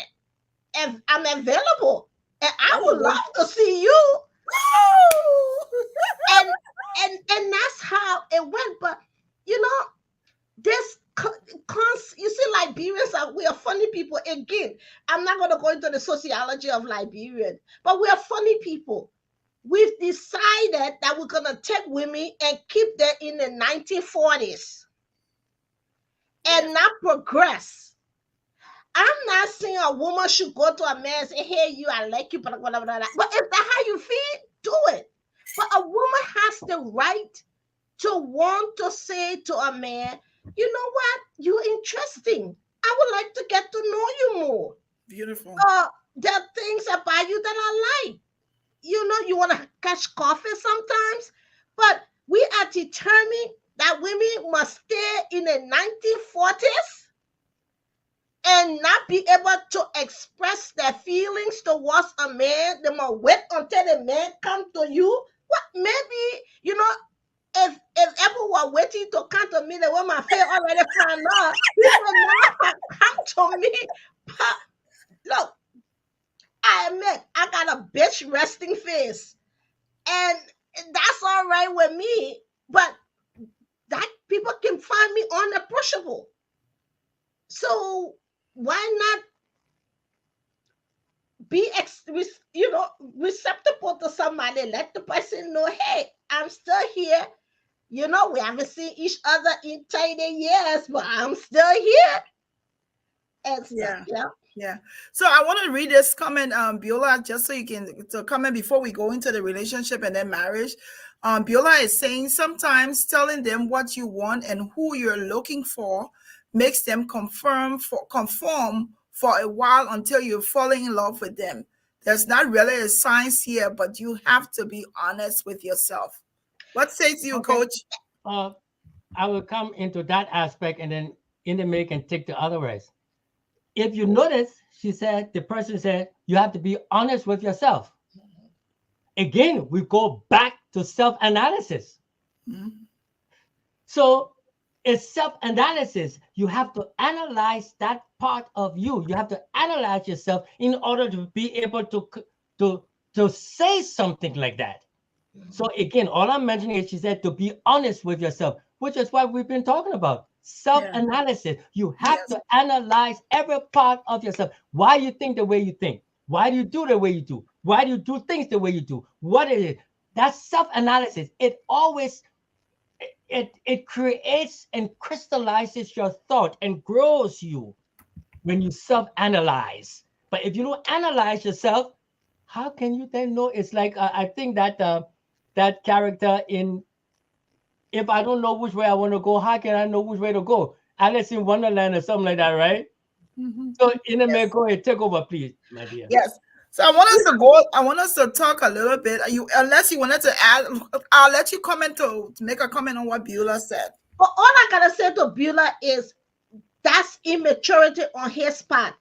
I'm available. And I Oh would my God. love to see you. Woo! And and that's how it went. But you know, this you see, Liberians we are funny people. Again, I'm not going to go into the sociology of Liberian, but we are funny people. we've decided that we're going to take women and keep them in the 1940s and not progress. I'm not saying a woman should go to a man and say, hey, you, I like you, blah, blah, blah, blah. But if that's how you feel, do it. But a woman has the right to want to say to a man, you know what, you're interesting. I would like to get to know you more. Beautiful. There are things about you that I like. You know, you want to catch coffee sometimes, but we are determined that women must stay in the 1940s and not be able to express their feelings towards a man. They must wait until the man come to you. What, maybe, you know, if ever were waiting to come to me, the way my face already found out, he will not come to me. But look, I admit I got a bitch resting face, and that's all right with me. But that people can find me unapproachable. So why not be receptive to somebody? Let the person know, hey, I'm still here. You know, we haven't seen each other in 30 years, but I'm still here. And stuff, yeah. So I want to read this comment, Beulah, just so you can comment before we go into the relationship and then marriage. Beulah is saying sometimes telling them what you want and who you're looking for makes them conform for a while until you're falling in love with them. There's not really a science here, but you have to be honest with yourself. What says you, Coach? I will come into that aspect, and then Enid can take the other ways. If you notice, the person said, you have to be honest with yourself. Again, we go back to self-analysis. Mm-hmm. So it's self-analysis. You have to analyze that part of you. You have to analyze yourself in order to be able to say something like that. So again, all I'm mentioning is, she said, to be honest with yourself, which is what we've been talking about. Self-analysis. You have to analyze every part of yourself. Why you think the way you think? Why do you do the way you do? Why do you do things the way you do? What is it? That's self-analysis. It always it creates and crystallizes your thought and grows you when you self-analyze. But if you don't analyze yourself, how can you then know? It's like I think that that character in If I don't know which way I want to go, how can I know which way to go? Alice in Wonderland or something like that, right? Mm-hmm. So Enid, go ahead, take over, please, my dear. Yes. So I want us to talk a little bit. Unless you wanted to add, I'll let you comment to make a comment on what Beulah said. But all I gotta say to Beulah is that's immaturity on his part.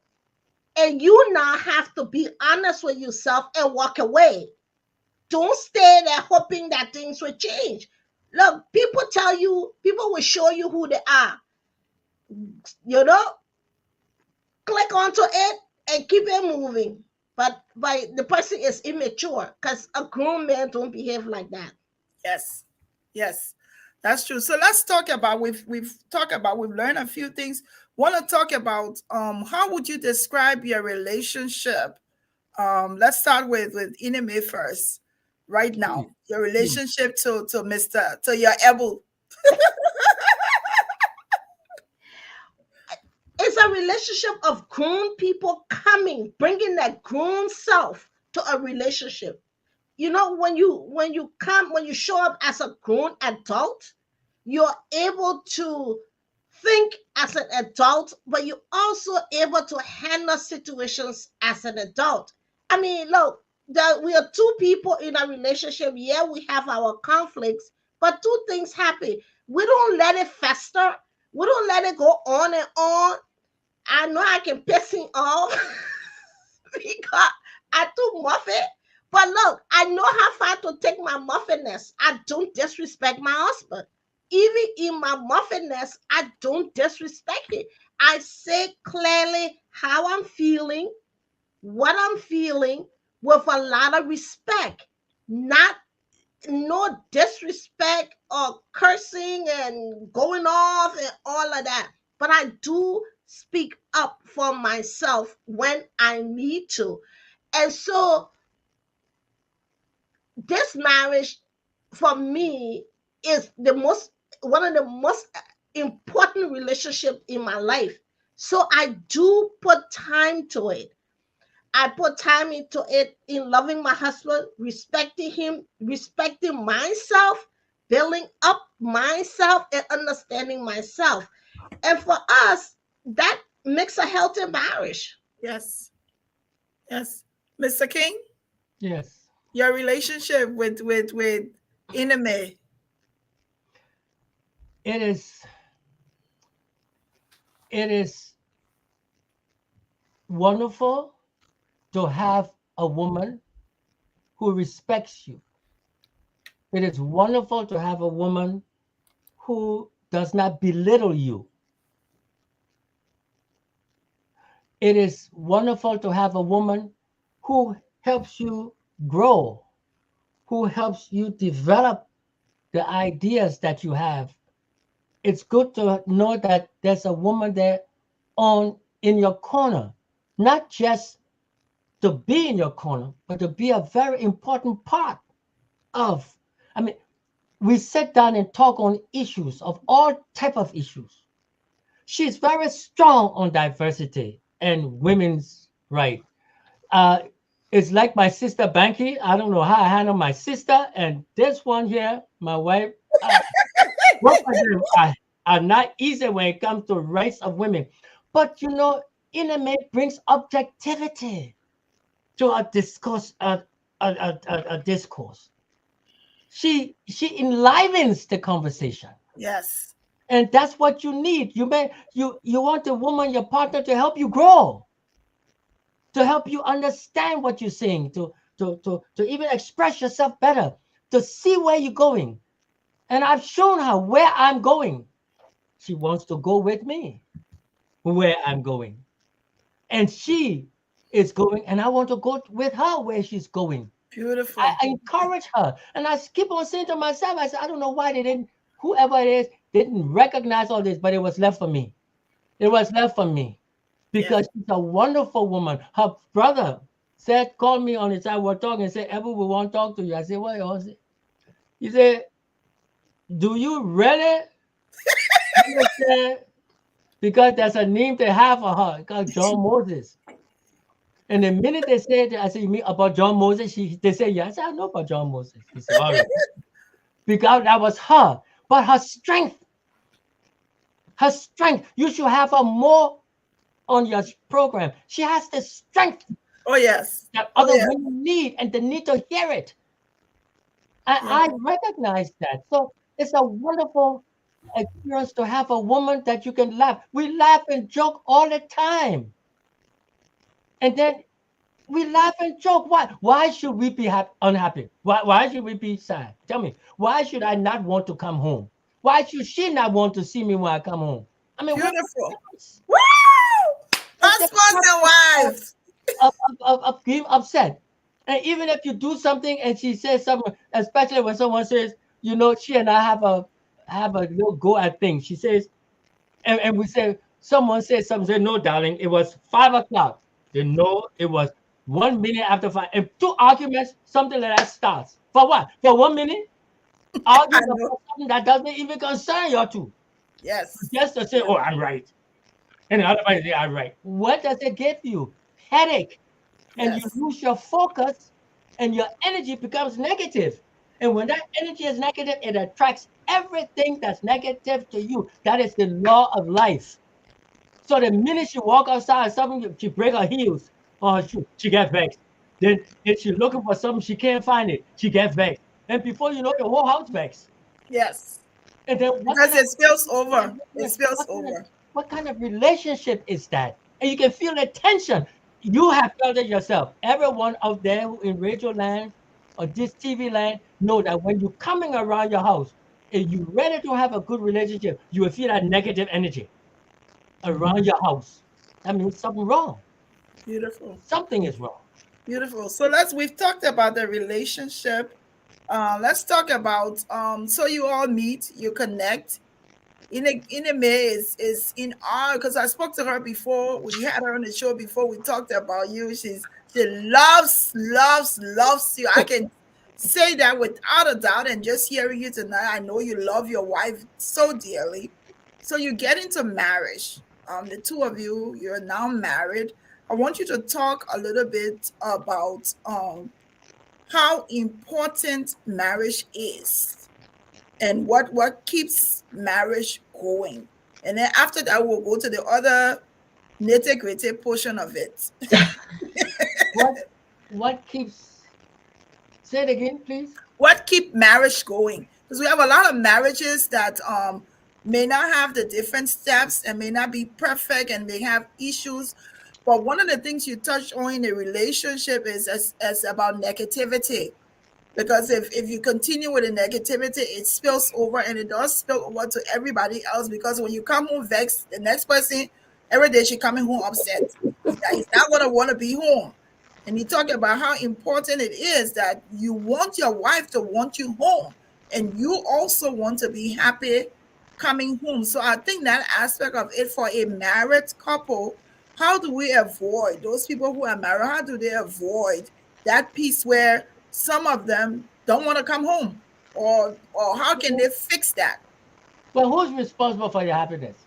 And you now have to be honest with yourself and walk away. Don't stay there hoping that things will change. Look, people will show you who they are. You know, click onto it and keep it moving. But the person is immature, because a grown man don't behave like that. Yes, that's true. So let's talk about we've learned a few things. Want to talk about how would you describe your relationship? Let's start with Enid first. Right now, your relationship to your Ebu. It's a relationship of grown people bringing that grown self to a relationship. You know, when you show up as a grown adult, you're able to think as an adult, but you're also able to handle situations as an adult. I mean, look, we are two people in a relationship. Yeah, we have our conflicts, but two things happen. We don't let it fester. We don't let it go on and on. I know I can piss him off because I too muffin. But look, I know how far to take my muffiness. I don't disrespect my husband. Even in my muffiness, I don't disrespect it. I say clearly how I'm feeling, what I'm feeling, with a lot of respect. No disrespect or cursing and going off and all of that. But I do speak up for myself when I need to. And so this marriage for me is the most one of the most important relationship in my life. So I do put time to it. I put time into it in loving my husband, respecting him, respecting myself, building up myself, and understanding myself. And for us, that makes a healthy marriage. Yes. Yes. Mr. King, Yes. your relationship with Enid. It is it is wonderful to have a woman who respects you. It is wonderful to have a woman who does not belittle you. It is wonderful to have a woman who helps you grow, who helps you develop the ideas that you have. It's good to know that there's a woman there on in your corner, not just to be in your corner, but to be a very important part of. I mean, we sit down and talk on issues of all type of issues. She's very strong on diversity and women's right. Uh, it's like my sister Banky. I don't know how I handle my sister and this one here, my wife. Both of them are not easy when it comes to rights of women. But you know, anime brings objectivity to a discourse. A discourse. She enlivens the conversation. Yes. And that's what you need. You want a woman, your partner, to help you grow, to help you understand what you're saying, to even express yourself better, to see where you're going. And I've shown her where I'm going. She wants to go with me where I'm going. And she is going, and I want to go with her where she's going. I Beautiful. encourage her. And I keep on saying to myself, I said, I don't know why they didn't, whoever it is, didn't recognize all this, but it was left for me. It was left for me Yes. because she's a wonderful woman. Her brother said, called me on his side, we're talking, and said, Ever, we want to talk to you. I said, what else? He said, do you really understand? Because there's a name they have for her called John Moses. And the minute they said, I said, you mean about John Moses? They said, yes, I know about John Moses. He said, all right. Because that was her. But her strength, you should have her more on your program. She has the strength Oh yes. that Oh other yes. women need, and they need to hear it. Yes. I recognize that. So it's a wonderful experience to have a woman that you can laugh. We laugh and joke all the time. And then we laugh and joke. Why? Why should we be unhappy? Why should we be sad? Tell me. Why should I not want to come home? Why should she not want to see me when I come home? I mean, what's the Beautiful. difference? Woo! What's the Husbands and wives. of being upset? And even if you do something and she says something, especially when someone says, you know, she and I have a little go at things. She says, and we say, someone says something, say, no, darling, it was 5 o'clock. They know it was 1 minute after 5. If two arguments, something like that starts. For what? For 1 minute? I Arguing know. about something that doesn't even concern you two. Yes. Just to say, oh, I'm right. And the other person say, I'm right. What does it give you? Headache. And you Yes. lose your focus and your energy becomes negative. And when that energy is negative, it attracts everything that's negative to you. That is the law of life. So the minute she walk outside, something she break her heels or her shoe, she get vexed. Then if she's looking for something, she can't find it, she get vexed. And before you know, the whole house vexed. Yes. And then Because it spills over. It spills what kind of over. what kind of relationship is that? And you can feel the tension. You have felt it yourself. Everyone out there who in radio land or this TV land know that when you're coming around your house and you're ready to have a good relationship, you will feel that negative energy around your house. That means something wrong. Beautiful. Something is wrong. Beautiful. So we've talked about the relationship. Let's talk about so you all meet, you connect. Ineme is in awe because I spoke to her before. We had her on the show before. We talked about you. She loves you. I can say that without a doubt. And just hearing you tonight, I know you love your wife so dearly. So you get into marriage. The two of you, you're now married. I want you to talk a little bit about how important marriage is and what keeps marriage going. And then after that, we'll go to the other nitty-gritty portion of it. What keeps? Say it again, please. What keep marriage going? Because we have a lot of marriages that may not have the different steps and may not be perfect and may have issues. But one of the things you touched on in a relationship is as about negativity. Because if you continue with the negativity, it spills over, and it does spill over to everybody else. Because when you come home vexed, the next person every day she coming home upset. He's not gonna want to be home. And you talk about how important it is that you want your wife to want you home, and you also want to be happy coming home. So I think that aspect of it for a married couple, how do we avoid those people who are married? How do they avoid that piece where some of them don't want to come home, or how can they fix that? Well, who's responsible for your happiness?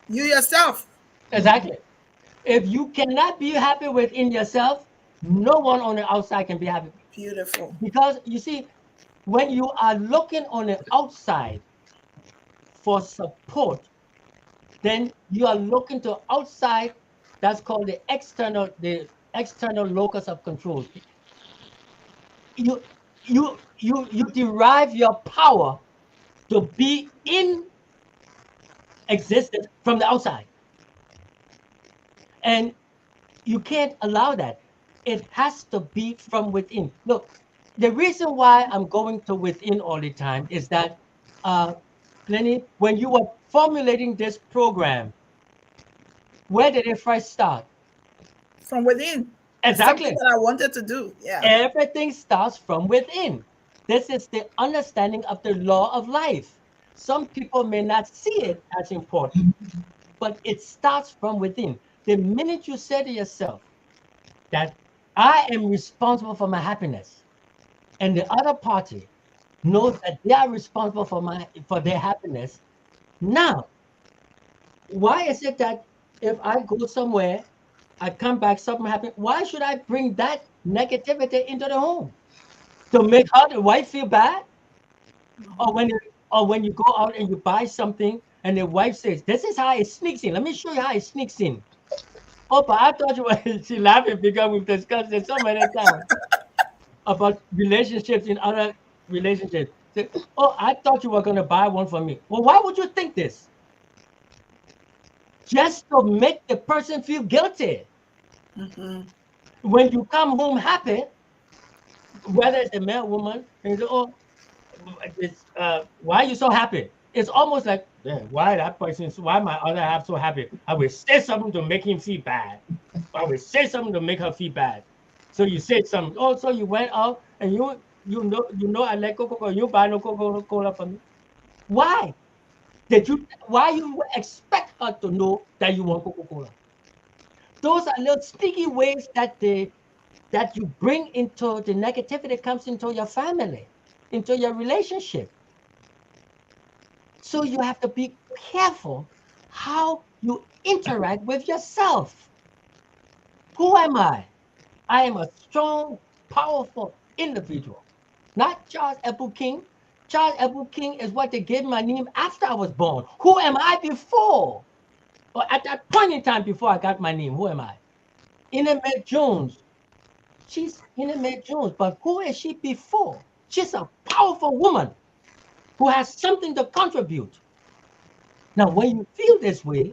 You yourself. Exactly. If you cannot be happy within yourself, no one on the outside can be happy. Beautiful. Because you see, when you are looking on the outside for support, then you are looking to outside. That's called the external locus of control. You derive your power to be in existence from the outside, and you can't allow that. It has to be from within. Look, the reason why I'm going to within all the time is that, Lenny, when you were formulating this program, where did it first start? From within. Exactly. Something that I wanted to do. Yeah. Everything starts from within. This is the understanding of the law of life. Some people may not see it as important, but it starts from within. The minute you say to yourself that I am responsible for my happiness, and the other party knows that they are responsible for their happiness, now, why is it that if I go somewhere, I come back, something happens, why should I bring that negativity into the home? To make her, the wife, feel bad? Or when you go out and you buy something and the wife says, this is how it sneaks in. Let me show you how it sneaks in. Oh, but I thought you were, she laughing because we've discussed it so many times about relationships in other relationships. Say, oh, I thought you were going to buy one for me. Well, why would you think this? Just to make the person feel guilty. Mm-hmm. When you come home happy, whether it's a man or woman, and you say, oh, why are you so happy? It's almost like, yeah, why my other half so happy? I will say something to make him feel bad. I will say something to make her feel bad. So you said something. Oh, so you went out and you know I like Coca-Cola. You buy no Coca-Cola for me. Why? Why you expect her to know that you want Coca-Cola? Those are little sneaky ways that you bring into the negativity comes into your family, into your relationship. So you have to be careful how you interact with yourself. Who am I? I am a strong, powerful individual, not Charles Apple King. Charles Apple King is what they gave my name after I was born. Who am I before? Or at that point in time before I got my name, who am I? Enid Jones. She's Enid Jones, but who is she before? She's a powerful woman who has something to contribute. Now, when you feel this way,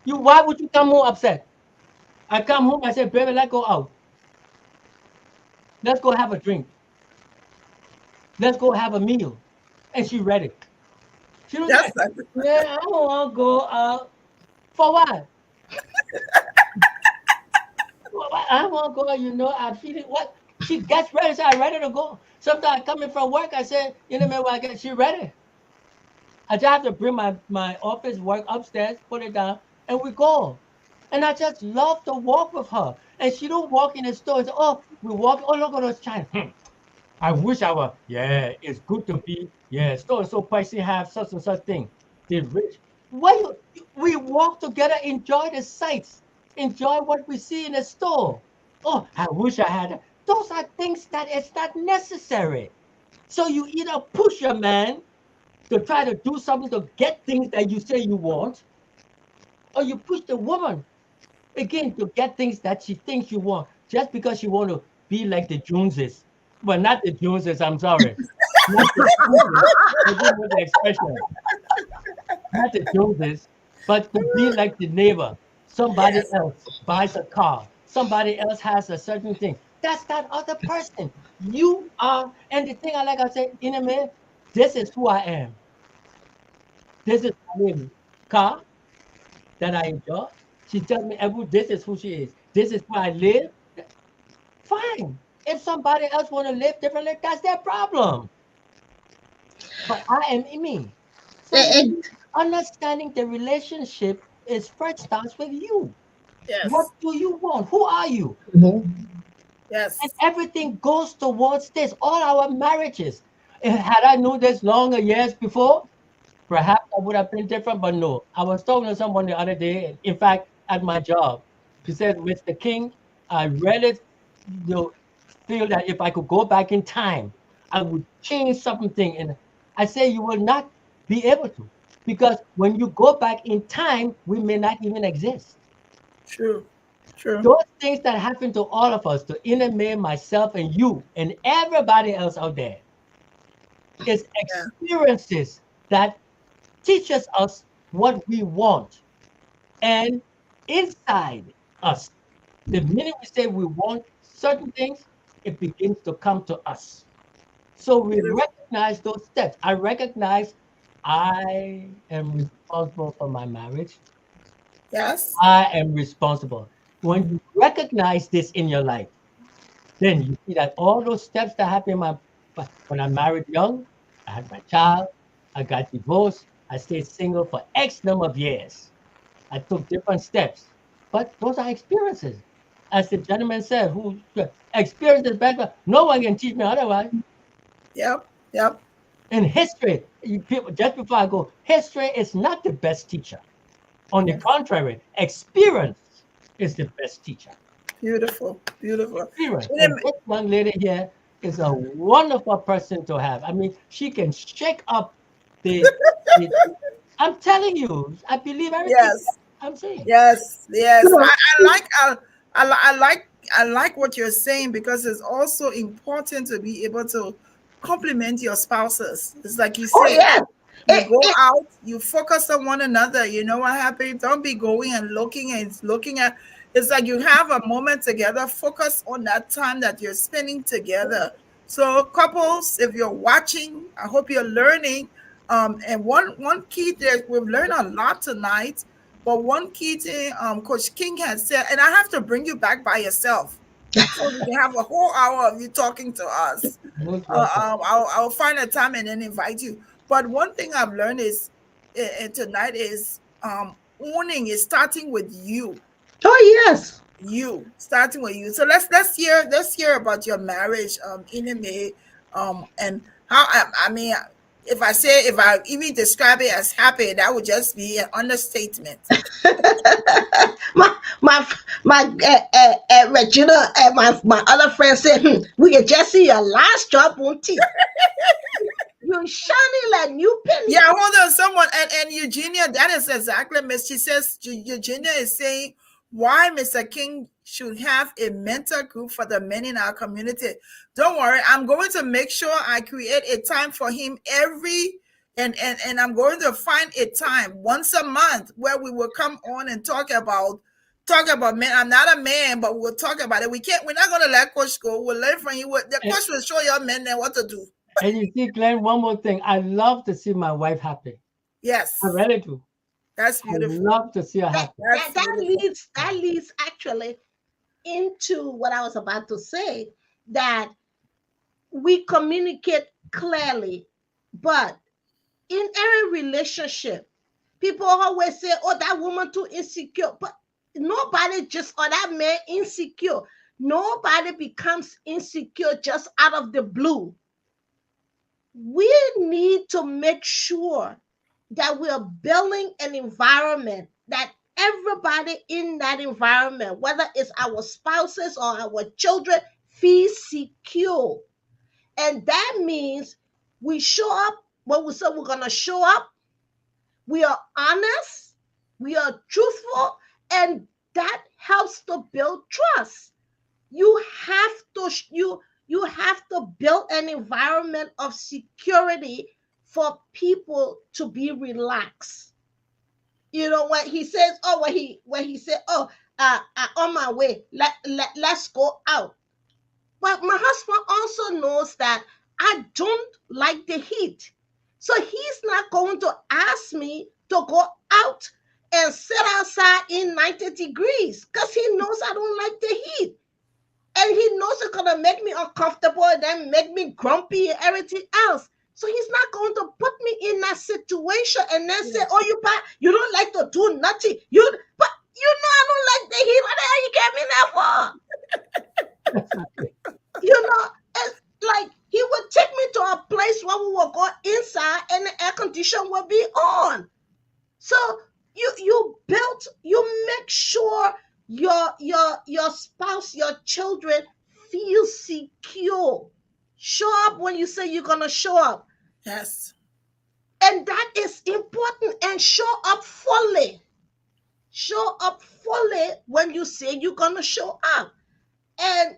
why would you come home upset? I come home, I say, baby, let's go out. Let's go have a drink. Let's go have a meal. And she's ready. She don't say, yeah, I don't want to go out. For what? I want to go, I'm feeling what? She gets ready, so I'm ready to go. Sometimes I come in from work, I say, she ready. I just have to bring my office work upstairs, put it down, and we go. And I just love to walk with her. And she don't walk in the store and say, oh, we walk, oh, look at those China. I wish I were, yeah, it's good to be, yeah, store is so pricey, have such and such thing. They're rich. Why we walk together, enjoy the sights, enjoy what we see in the store. Oh, I wish I had. Those are things that it's not necessary. So you either push a man to try to do something to get things that you say you want, or you push the woman again to get things that she thinks you want, just because she want to be like the Joneses. Well, not the Joneses, I'm sorry. Not the Joneses. I didn't know the expression. Not the Joneses, but to be like the neighbor. Somebody Yes. else buys a car. Somebody else has a certain thing. That's that other person. You are, and the thing I say, in a minute, this is who I am. This is my name. Car that I enjoy. She tells me, Ebu, this is who she is. This is where I live. Fine. If somebody else want to live differently, that's their problem. But I am me. So Eh, understanding the relationship is first starts with you. What Yes. do you want? Who are you? Yes. And everything goes towards this. All our marriages. Had I known this longer years before, perhaps I would have been different, but no. I was talking to someone the other day, in fact, at my job. She said, Mr. King, I really feel that if I could go back in time, I would change something. And I say, you will not be able to. Because when you go back in time, we may not even exist. True. True. Those things that happen to all of us, to Enid, myself, and you, and everybody else out there, is Yeah. experiences that teaches us what we want. And inside us, the minute we say we want certain things, it begins to come to us. So we Beautiful. recognize those steps. I recognize I am responsible for my marriage. Yes. I am responsible. When you recognize this in your life, then you see that all those steps that happened in when I married young, I had my child, I got divorced, I stayed single for X number of years. I took different steps, but those are experiences. As the gentleman said, who experiences better, no one can teach me otherwise. Yep. Yep. In history, people, just before I go, history is not the best teacher. On the Yes. contrary, experience is the best teacher. Beautiful. Beautiful. Experience. Wait a And minute. this young lady here is a wonderful person to have. I mean, she can shake up the I'm telling you, I believe everything Yes. I'm saying. Yes. Yes. I like what you're saying because it's also important to be able to compliment your spouses. It's like you Oh say, yes. you Eh, go eh, out, you focus on one another. You know what happened? Don't be going and looking at. It's like you have a moment together. Focus on that time that you're spending together. So, couples, if you're watching, I hope you're learning. And one key that we've learned a lot tonight, but one key thing Coach King has said, and I have to bring you back by yourself, so we can have a whole hour of you talking to us. Most welcome. I'll find a time and then invite you. But one thing I've learned is tonight is owning is starting with you. oh yes. You starting with you. So let's hear about your marriage, Inime, and how I mean, if I even describe it as happy, that would just be an understatement. my my Regina and my other friend said, we can just see your last drop on teeth. You shining like new penny. Yeah, hold on, someone and Eugenia, that is exactly Miss. She says Eugenia is saying why Mr. King should have a mentor group for the men in our community. Don't worry, I'm going to make sure I create a time for him and I'm going to find a time once a month where we will come on and talk about men. I'm not a man, but we'll talk about it. We're not gonna let coach go. We'll learn from you. The And, coach will show your men then what to do. and you see, Glenn, one more thing. I love to see my wife happy. I Yes, really do. that's I beautiful. love to see her that, happy. That's beautiful. that leads actually into what I was about to say, that we communicate clearly, but in every relationship, people always say, oh, that woman too insecure. But Nobody just, or that man insecure. Nobody becomes insecure just out of the blue. We need to make sure that we are building an environment that everybody in that environment, whether it's our spouses or our children, feels secure. And that means we show up when we say we're going to show up, we are honest, we are truthful, and that helps to build trust. You have to you have to build an environment of security for people to be relaxed. You know when he says, oh, when he said, oh, on my way, let's go out. But my husband also knows that I don't like the heat. So he's not going to ask me to go out and sit outside in 90 degrees because he knows I don't like the heat. And he knows it's going to make me uncomfortable and then make me grumpy and everything else. So he's not going to put me in that situation and then say, oh, you don't like to do nothing. But you know I don't like the heat. What the hell you get me there for? It's like he would take me to a place where we will go inside and the air condition will be on. So you make sure your spouse, your children feel secure. Show up when you say you're gonna show up. Yes. And that is important. And show up fully. Show up fully when you say you're gonna show up. And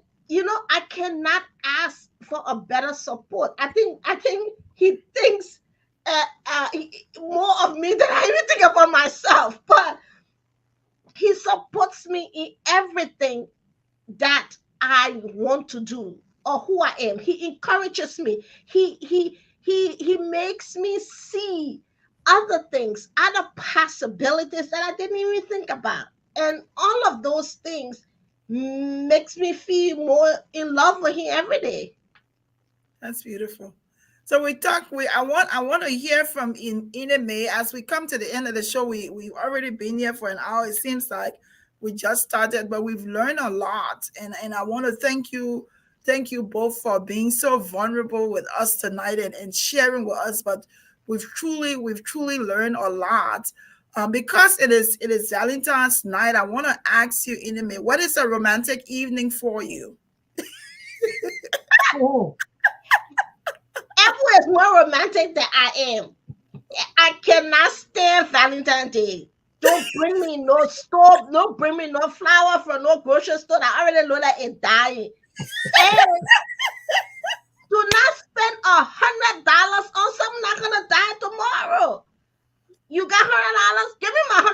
I cannot ask for a better support. I think he thinks more of me than I even think about myself. But he supports me in everything that I want to do or who I am. He encourages me. He makes me see other things, other possibilities that I didn't even think about. And all of those things makes me feel more in love with him every day. That's beautiful. So I want to hear from Enid as we come to the end of the show. We've already been here for an hour. It seems like we just started, but we've learned a lot. And I want to thank you both for being so vulnerable with us tonight and sharing with us. But we've truly learned a lot. Because it is Valentine's night, I want to ask you, Enid, what is a romantic evening for you? Oh, Apple is more romantic than I am. I cannot stand Valentine's Day. Don't bring me no stove, don't bring me no flour from no grocery store. I already know that it's dying. And do not spend $100 on something not gonna die tomorrow. You got $100? Give me my $100.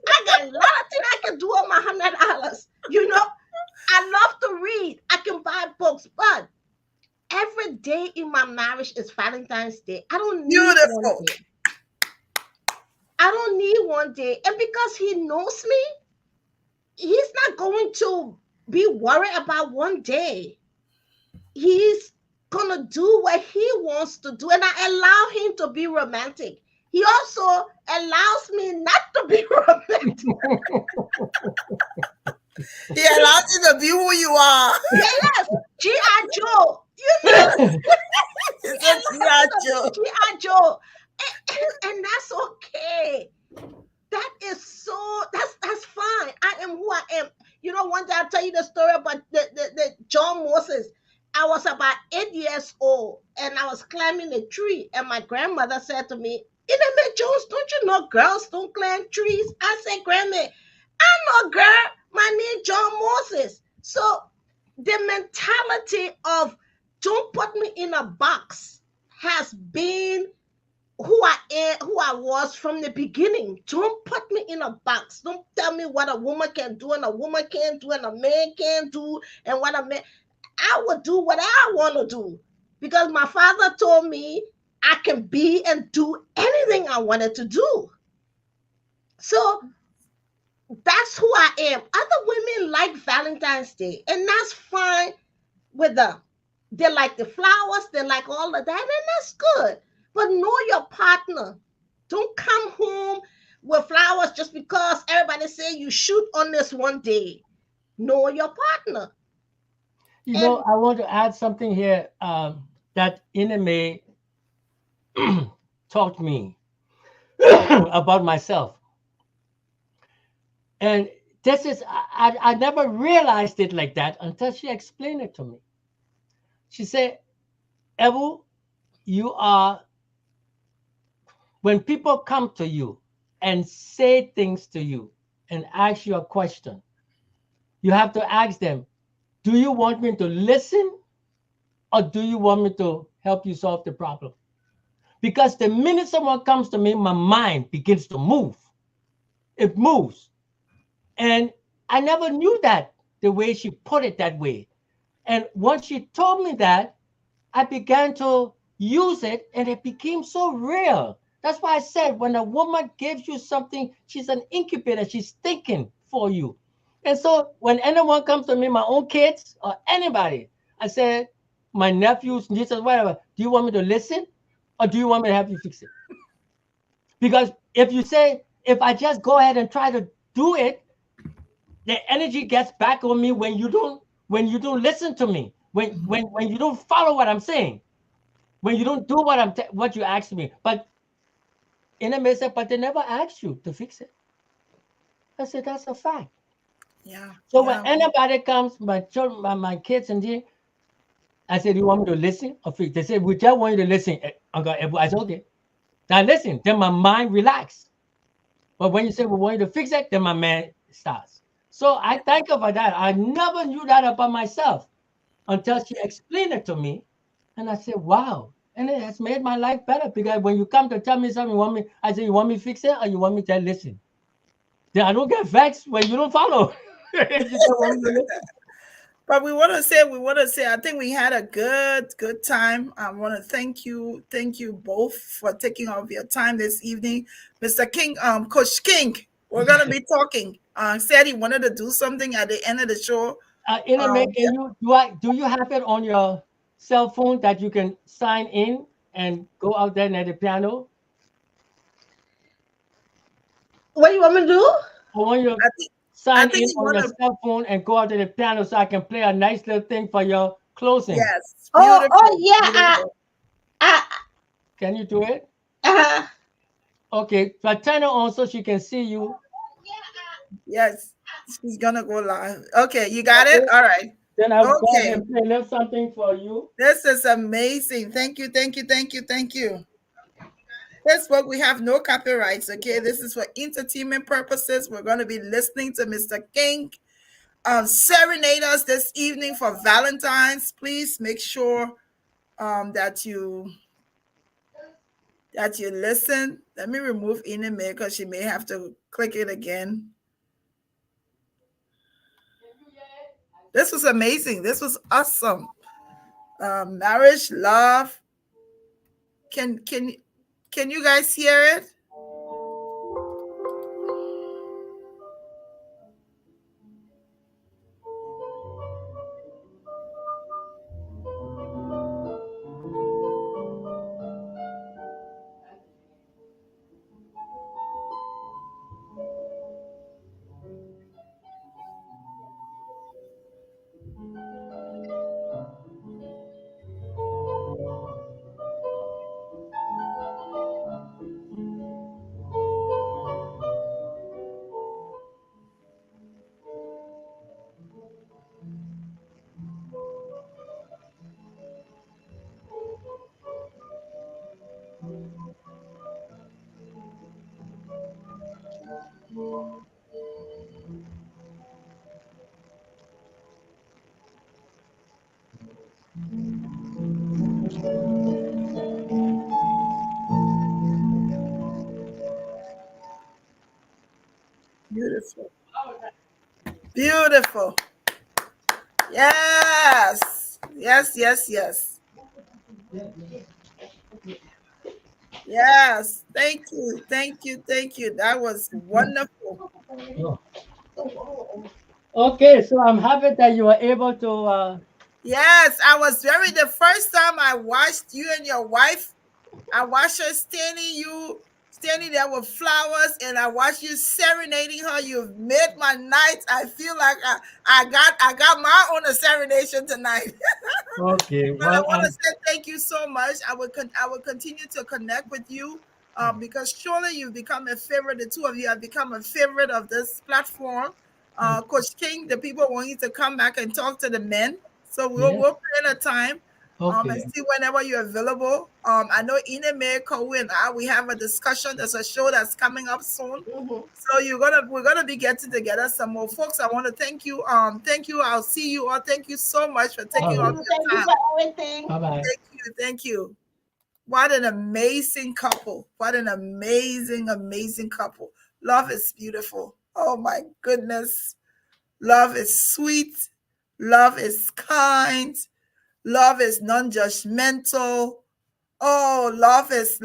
I got a lot of things I can do with my $100. I love to read. I can buy books, but every day in my marriage is Valentine's Day. I don't need one day. I don't need one day. And because he knows me, he's not going to be worried about one day. He's going to do what he wants to do. And I allow him to be romantic. He also allows me not to be romantic. He allows you to be who you are. Yes, G.I. Joe. G.I. Joe. G.I. Joe. And that's okay. That's fine. I am who I am. One day I'll tell you the story about the John Moses. I was about 8 years old and I was climbing a tree, and my grandmother said to me, Enid Jones, don't you know girls don't climb trees? I said, Grandma, I know, girl. My name John Moses. So the mentality of don't put me in a box has been who I am, who I was from the beginning. Don't put me in a box. Don't tell me what a woman can do and a woman can't do and a man can't do and what a man. I would do what I want to do because my father told me I can be and do anything I wanted to do. So that's who I am. Other women like Valentine's Day, and that's fine with them. They like the flowers, they like all of that, and that's good. But know your partner. Don't come home with flowers just because everybody say you shoot on this one day. Know your partner. You know, And I want to add something here that Enid taught me about myself. And this is, I never realized it like that until she explained it to me. She said, Ebu, you are, when people come to you and say things to you and ask you a question, you have to ask them, do you want me to listen or do you want me to help you solve the problem? Because the minute someone comes to me, my mind begins to move. It moves. And I never knew that the way she put it that way. And once she told me that, I began to use it and it became so real. That's why I said when a woman gives you something, she's an incubator, she's thinking for you. And so when anyone comes to me, my own kids or anybody, I said, my nephews, nieces, whatever, do you want me to listen or do you want me to help you fix it? Because if you say, if I just go ahead and try to do it, the energy gets back on me when you don't listen to me, when you don't follow what I'm saying, when you don't do what you asked me. But Enemy said, but they never asked you to fix it. I said, that's a fact. Yeah. So when Yeah. anybody comes, my children, my kids, and I said, you want me to listen or fix? They said, we just want you to listen, Uncle Ebu. I said, okay. Now listen. Then my mind relaxed. But when you say we want you to fix it, then my man starts. So I thank her for that. I never knew that about myself until she explained it to me. And I said, wow. And it has made my life better because when you come to tell me something, I say, you want me to fix it or you want me to listen? Then I don't get vexed when you don't follow. You just want me to listen. But we want to say, I think we had a good time. I want to thank you both for taking off your time this evening. Mr. King, Coach King, we're going to be talking. Said he wanted to do something at the end of the show. Iname, Yeah. do you have it on your cell phone that you can sign in and go out there and at the piano? what do you want me to do? I want you to I think, I sign think in he on want your to, cell phone and go out to the piano so I can play a nice little thing for your closing. yes, Oh beautiful, yeah. beautiful. I, Can you do it? uh, Okay, so turn it on so she can see you. Yes, she's going to go live. Okay, you got it? Okay, All right. then I'll go ahead Okay. and play a little something for you. This is amazing. Thank you, thank you, thank you, thank you. Facebook, we have no copyrights, okay? This is for entertainment purposes. We're going to be listening to Mr. King serenade us this evening for Valentine's. Please make sure that you listen. Let me remove Enid because she may have to click it again. This was amazing. This was awesome. Marriage, love. Can you guys hear it? Beautiful. Beautiful. Yes. Yes, yes, yes. Yes. Thank you. Thank you. Thank you. That was wonderful. Oh. Okay, so I'm happy that you were able to. Yes, I was the first time I watched you and your wife. I watched her standing there with flowers, and I watch you serenading her. You've made my night. I feel like I got my own serenation tonight. Okay. But I Well, want to say thank you so much. I will continue to connect with you, because surely you've become a favorite. The two of you have become a favorite of this platform. thank you. Coach King, the people want you to come back and talk to the men. So we'll Yes. we'll plan a time, and Okay. see whenever you're available. I know Enid, Kowu, and I, we have a discussion. There's a show that's coming up soon. Mhm. So we're gonna be getting together some more folks. I want to thank you. Thank you. I'll see you all. Thank you so much for Thank taking All off right. you. your Thank you time. for everything. Bye bye. Thank you. Thank you. What an amazing couple. What an amazing, amazing couple. Love is beautiful. Oh my goodness. Love is sweet. Love is kind. Love is non-judgmental. Oh, love is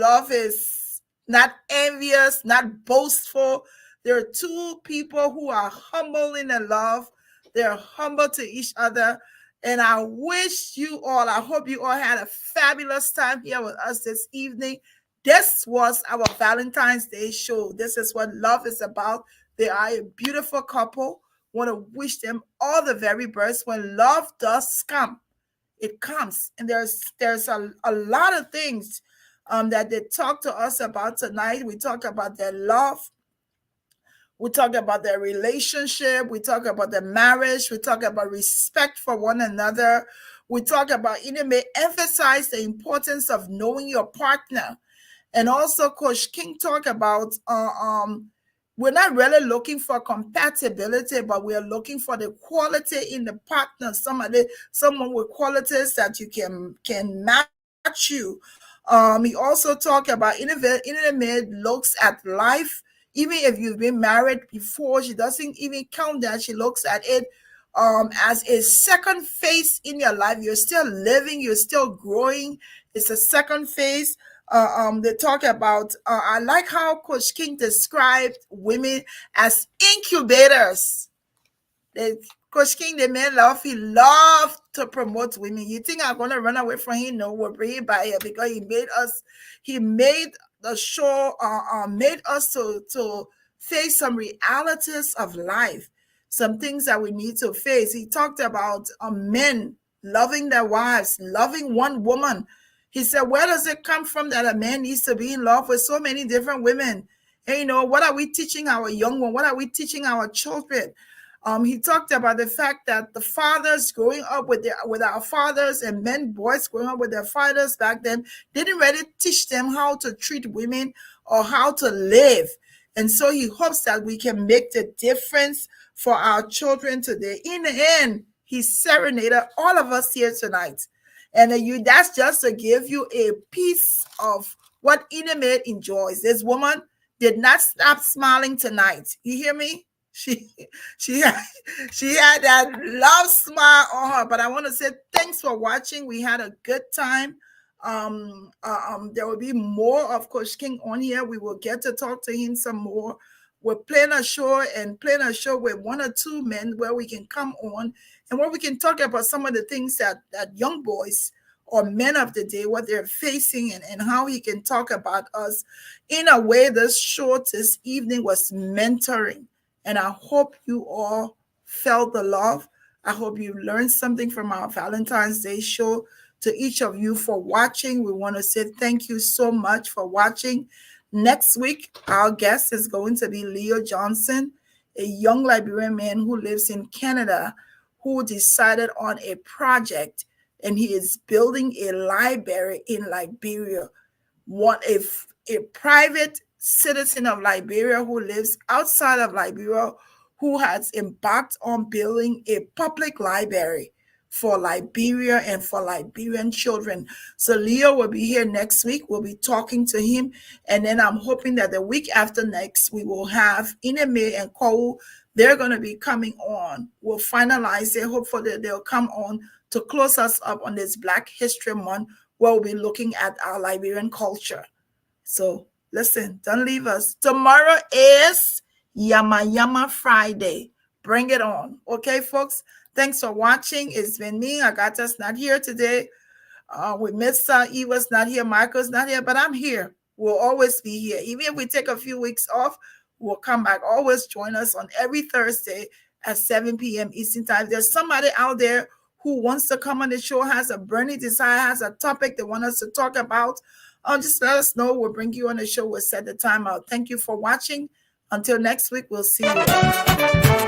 not envious, not boastful. There are two people who are humble in their love. They're humble to each other. And I wish you all, I hope you all had a fabulous time here with us this evening. This was our Valentine's Day show. This is what love is about. They are a beautiful couple. Want to wish them all the very best. When love does come, it comes, and there's a lot of things that they talk to us about tonight. We talk about their love, we talk about their relationship, we talk about their marriage, we talk about respect for one another, we talk about, may emphasize the importance of knowing your partner. And also Coach King talk about we're not really looking for compatibility, but we are looking for the quality in the partner. Someone with qualities that you can match you. He also talk about Intimate looks at life. Even if you've been married before, she doesn't even count that. She looks at it as a second phase in your life. You're still living, you're still growing. It's a second phase. They talk about, I like how Coach King described women as incubators. They, Coach King, the man love, he loved to promote women. You think I'm gonna run away from him? No, we'll bring him by here because he made the show, made us to face some realities of life, some things that we need to face. He talked about men loving their wives, loving one woman. He said, where does it come from that a man needs to be in love with so many different women? And what are we teaching our young ones? What are we teaching our children? He talked about the fact that the fathers growing up with our fathers, and boys growing up with their fathers back then didn't really teach them how to treat women or how to live. And so he hopes that we can make the difference for our children today. In the end, he serenaded all of us here tonight. And that's just to give you a piece of what Enid enjoys. This woman did not stop smiling tonight. You hear me? She she had, she had that love smile on her. But I want to say thanks for watching. We had a good time. There will be more of Coach King on here. We will get to talk to him some more. We're playing a show with one or two men where we can come on and where we can talk about some of the things that young boys or men of the day, what they're facing, and how he can talk about us. In a way, this show this evening was mentoring. And I hope you all felt the love. I hope you learned something from our Valentine's Day show. To each of you for watching, we want to say thank you so much for watching. Next week, our guest is going to be Leo Johnson, a young Liberian man who lives in Canada, who decided on a project, and he is building a library in Liberia. A private citizen of Liberia who lives outside of Liberia, who has embarked on building a public library for Liberia and for Liberian children. So Leo will be here next week. We'll be talking to him. And then I'm hoping that the week after next, we will have Enid and Kowu. They're going to be coming on. We'll finalize it. Hopefully they'll come on to close us up on this Black History Month, where we'll be looking at our Liberian culture. So listen, don't leave us. Tomorrow is Yama Yama Friday. Bring it on. Okay, folks? Thanks for watching. It's been me. Agata's not here today. We missed Eva's not here. Michael's not here, but I'm here. We'll always be here. Even if we take a few weeks off, we'll come back. Always join us on every Thursday at 7 p.m. Eastern Time. If there's somebody out there who wants to come on the show, has a burning desire, has a topic they want us to talk about, just let us know. We'll bring you on the show. We'll set the time out. Thank you for watching. Until next week, we'll see you.